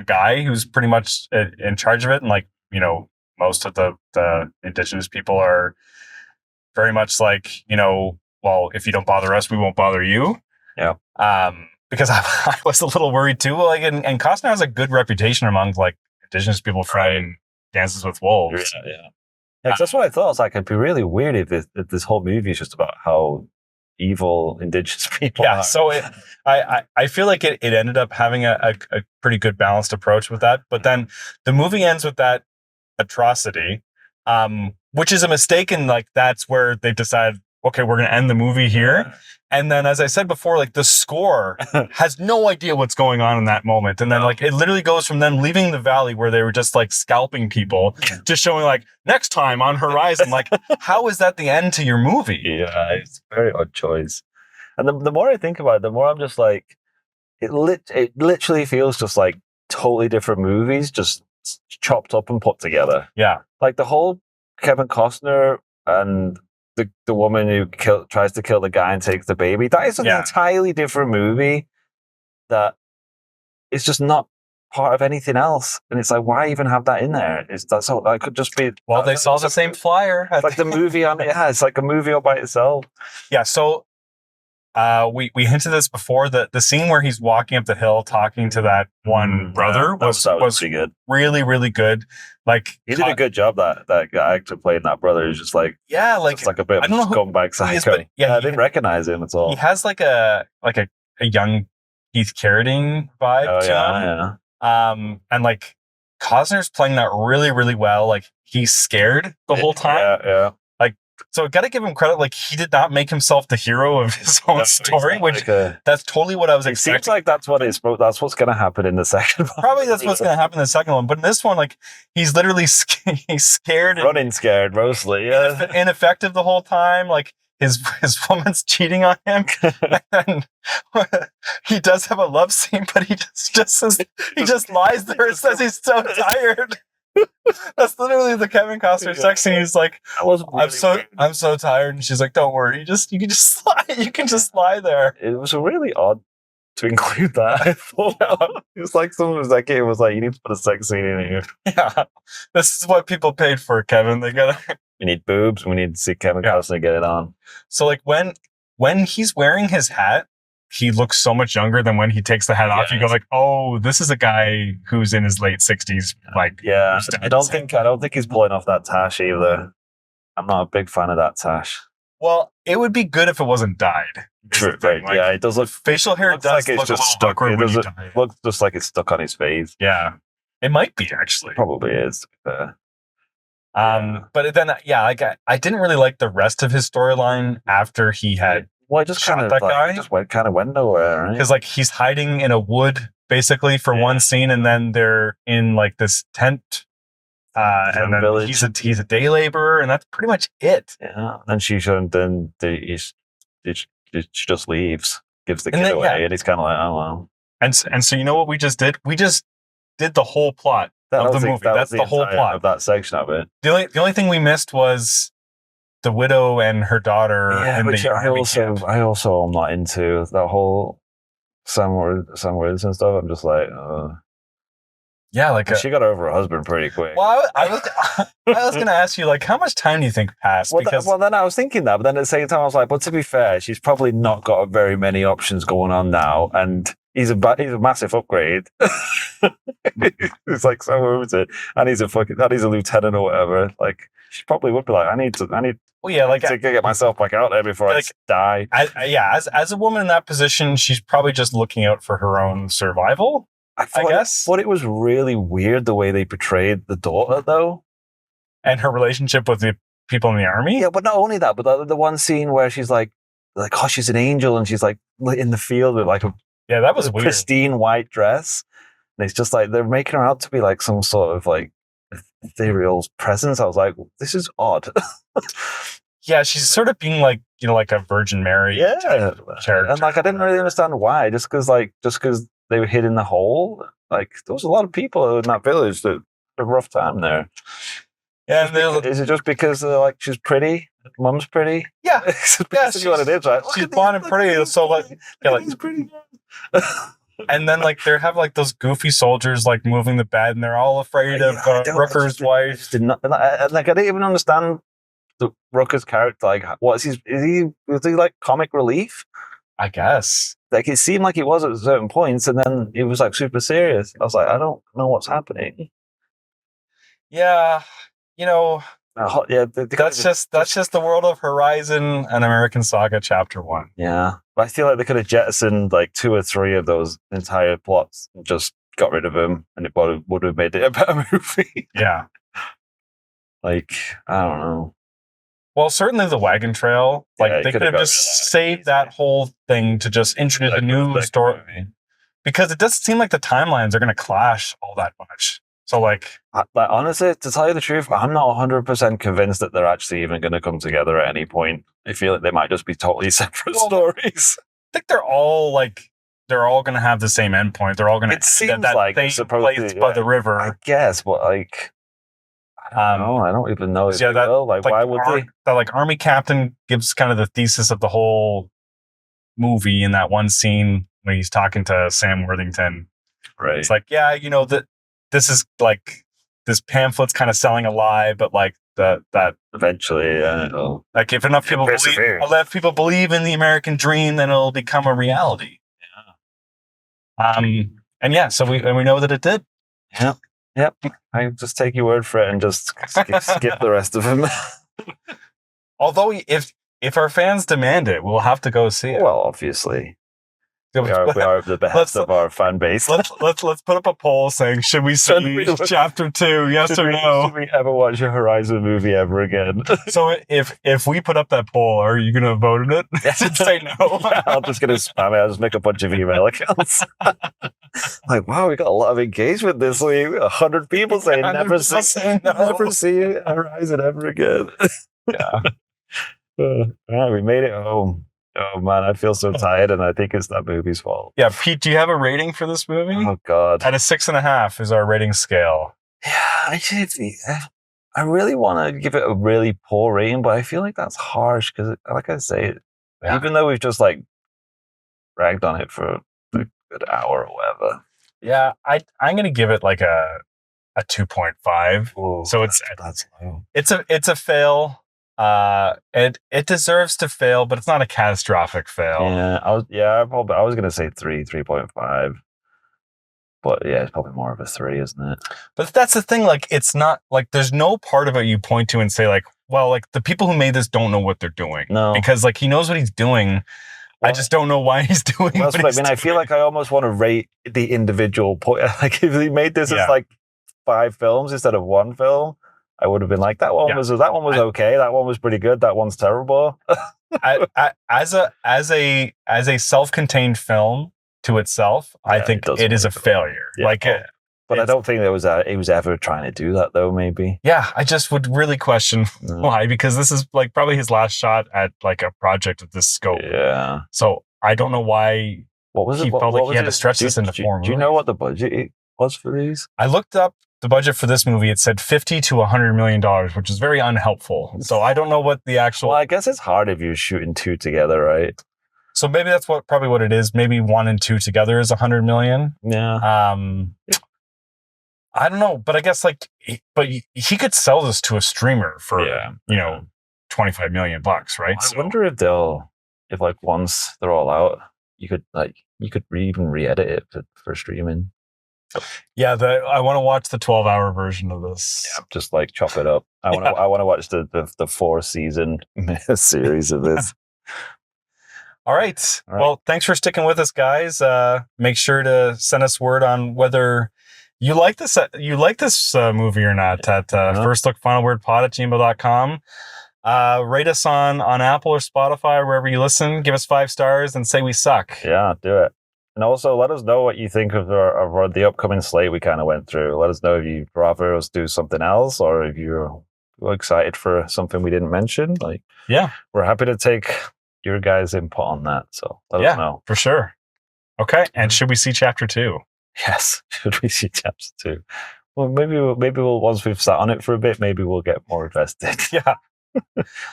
guy who's pretty much in charge of it, and like, you know, most of the indigenous people are very much like, you know, well, if you don't bother us, we won't bother you.
Yeah.
Because I was a little worried too. Like, and Costner has a good reputation among like indigenous people for playing Dances with Wolves.
Yeah. Because that's what I thought. I was like, it'd be really weird if this whole movie is just about how evil indigenous people are.
So I feel like it ended up having a pretty good balanced approach with that. But then the movie ends with that atrocity, which is a mistake, and like that's where they've decided, okay, we're gonna end the movie here. And then, as I said before, like the score has no idea what's going on in that moment. And then like it literally goes from them leaving the valley where they were just like scalping people to showing like next time on horizon. Like, how is that the end to your movie?
Yeah, it's a very odd choice. And the more I think about it, the more I'm just like, it literally feels just like totally different movies, just chopped up and put together.
Yeah.
Like the whole Kevin Costner and the woman who tries to kill the guy and takes the baby. That is an entirely different movie that is just not part of anything else. And it's like, why even have that in there? That could just be.
Well, they saw the same flyer.
It's like the movie on it. Yeah, it's like a movie all by itself.
Yeah, so we hinted this before. The scene where he's walking up the hill talking to that one brother was
pretty good.
Really, really good. Like
he did a good job. That guy actor playing that brother is just like it's like a bit of a scumbag psycho.
But yeah,
I didn't recognize him at all.
He has like a young Keith Carradine vibe.
Yeah.
And like Costner's playing that really, really well. Like he's scared the whole time.
Yeah.
Like, so got to give him credit. Like he did not make himself the hero of his own story, which that's totally what I was expecting.
Seems like that's what's going to happen in the second one.
Probably that's what's going to happen in the second one. But in this one, like he's literally he's scared,
running scared mostly. Yeah,
ineffective the whole time. Like his woman's cheating on him, and he does have a love scene, but he just lies there and says he's so tired. That's literally the Kevin Costner sex scene. He's like, I'm so tired, and she's like, don't worry, you can just lie there.
It was really odd to include that. I thought it was like someone was like, it was like, you need to put a sex scene in here.
Yeah, this is what people paid for, Kevin. They gotta.
We need boobs. We need to see Kevin Costner get it on.
So like when he's wearing his hat, he looks so much younger than when he takes the hat off. You go like, oh, this is a guy who's in his late 60s. Like,
yeah, I don't think he's pulling off that tash either. I'm not a big fan of that tash.
Well, it would be good if it wasn't dyed.
True, right? Like, yeah, it does look.
Facial hair does
like it's just stuck. It looks just like it's stuck on his face.
Yeah, it might be actually.
Probably is. To be fair.
But then, like I didn't really like the rest of his storyline after he had.
Well, just kind of that guy. Just went nowhere, right?
Because like he's hiding in a wood basically for one scene, and then they're in like this tent, and then village. He's a day laborer, and that's pretty much it.
Yeah, and she shouldn't. Then she just leaves, gives the kid away, and he's kind of like, oh well.
And so you know what we just did? We just did the whole plot. Of the movie. That's the whole plot
of that section of it.
The only thing we missed was the widow and her daughter.
Yeah, which I also am not into that whole Sam Woods and stuff. I'm just like,
yeah, like
she got over her husband pretty quick.
Well, I was going to ask you, like, how much time do you think passed?
Well, then I was thinking that, but then at the same time I was like, but to be fair, she's probably not got very many options going on now, and he's a massive upgrade. It's like so it, and he's a lieutenant or whatever. Like she probably would be like, I need to get myself back out there before I die.
As a woman in that position, she's probably just looking out for her own survival. I guess.
But it was really weird the way they portrayed the daughter, though,
and her relationship with the people in the army.
Yeah, but not only that, but the one scene where she's like, oh, she's an angel, and she's like in the field with like
that was weird.
Pristine white dress. And it's just like they're making her out to be like some sort of like ethereal presence. I was like, this is odd.
Yeah, she's sort of being like, like a Virgin Mary character.
And like I didn't really understand why. Just because they were hid in the hole. Like there was a lot of people in that village that had a rough time there.
Yeah,
is it just because like she's pretty? Mum's pretty?
Yeah,
That's basically what it is, right?
She's blonde and pretty, so like
she's pretty.
And then like they have like those goofy soldiers like moving the bed, and they're all afraid of Rooker's wife.
I didn't even understand the Rooker's character. Like, was he like comic relief?
I guess.
Like it seemed like he was at certain points, and then he was like super serious. I was like, I don't know what's happening.
Yeah,
that's
just the world of Horizon and American Saga Chapter 1.
Yeah, but I feel like they could have jettisoned like 2 or 3 of those entire plots and just got rid of them, and it would have made it a better movie.
Yeah,
like I don't know.
Well, certainly the wagon trail. Like they could have just saved that whole thing to just introduce a new story, because it doesn't seem like the timelines are going to clash all that much. So like
honestly, to tell you the truth, I'm not 100% convinced that they're actually even going to come together at any point. I feel like they might just be totally separate stories.
I think they're all going to have the same endpoint. They're all going to.
It seems like
it's supposed by the river.
I guess, but like, I don't even know. Why would they?
That like army captain gives kind of the thesis of the whole movie in that one scene when he's talking to Sam Worthington.
Right.
It's like, yeah, that this is like this pamphlet's kind of selling a lie, but like that
eventually,
like if enough people believe in the American dream, then it'll become a reality. And yeah, so we know that it did.
Yep. I just take your word for it and just skip the rest of them.
Although if our fans demand it, we'll have to go see it.
Well, obviously. We are the best of our fan base.
Let's put up a poll saying, should we see chapter 2? Yes or no?
Should we ever watch a Horizon movie ever again?
So if we put up that poll, are you going to vote in it? Say no.
I'm just going to spam it. I'll just make a bunch of email accounts. Like, wow, we got a lot of engagement this week. 100 people saying never see Horizon ever again.
Yeah.
We made it home. Oh man, I feel so tired, and I think it's that movie's fault.
Yeah, Pete, do you have a rating for this movie?
Oh god,
at a 6.5 is our rating scale.
Yeah, I really want to give it a really poor rating, but I feel like that's harsh because, like I say, even though we've just like ragged on it for a good hour or whatever.
Yeah, I'm gonna give it like a 2.5.
Ooh,
so
that's low.
It's a fail. It deserves to fail, but it's not a catastrophic fail.
Yeah, I was gonna say 3.5. But yeah, it's probably more of a 3, isn't it?
But that's the thing, like it's not like there's no part of it you point to and say like, well, like the people who made this don't know what they're doing.
No. Because
like he knows what he's doing. Well, I just don't know why he's doing
that's what I mean. I feel like I almost want to rate the individual point. Like if he made this as like 5 films instead of 1 film, I would have been like, that one was okay. That one was pretty good. That one's terrible.
As a self-contained film to itself, I think it is a failure. Yeah,
but I don't think he was ever trying to do that though. Maybe.
Yeah, I just would really question why, because this is like probably his last shot at like a project of this scope.
Yeah.
So I don't know why.
What was it?
He felt like he had to stretch this into 4 movies.
Do you know what the budget was for these?
I looked up the budget for this movie. It said $50 to $100 million, which is very unhelpful. So I don't know what the actual.
Well, I guess it's hard if you're shooting 2 together, right?
So maybe that's probably what it is. Maybe 1 and 2 together is $100 million.
Yeah.
I don't know, but I guess he could sell this to a streamer for $25 million, right?
Well, I wonder if once they're all out, you could even re-edit it for streaming.
Yeah, I want to watch the 12-hour version of this.
Yeah, just like chop it up. I want to watch the 4-season series of this.
All right. Well, thanks for sticking with us, guys. Make sure to send us word on whether you like this movie or not at firstlookfinalwordpod@gmail.com. Rate us on Apple or Spotify or wherever you listen. Give us 5 stars and say we suck.
Yeah, do it. And also let us know what you think of the upcoming slate we kind of went through. Let us know if you'd rather us do something else or if you're excited for something we didn't mention. We're happy to take your guys' input on that. So let us know.
For sure. Okay. And should we see chapter 2?
Yes. Should we see chapter 2? Well, maybe we'll once we've sat on it for a bit, maybe we'll get more invested.
Yeah.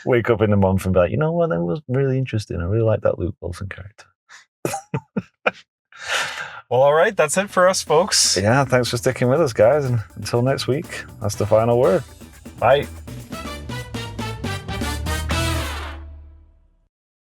Wake up in the month and be like, you know what? That was really interesting. I really like that Luke Wilson character.
Well, all right. That's it for us, folks.
Yeah. Thanks for sticking with us, guys. And until next week, that's the final word.
Bye.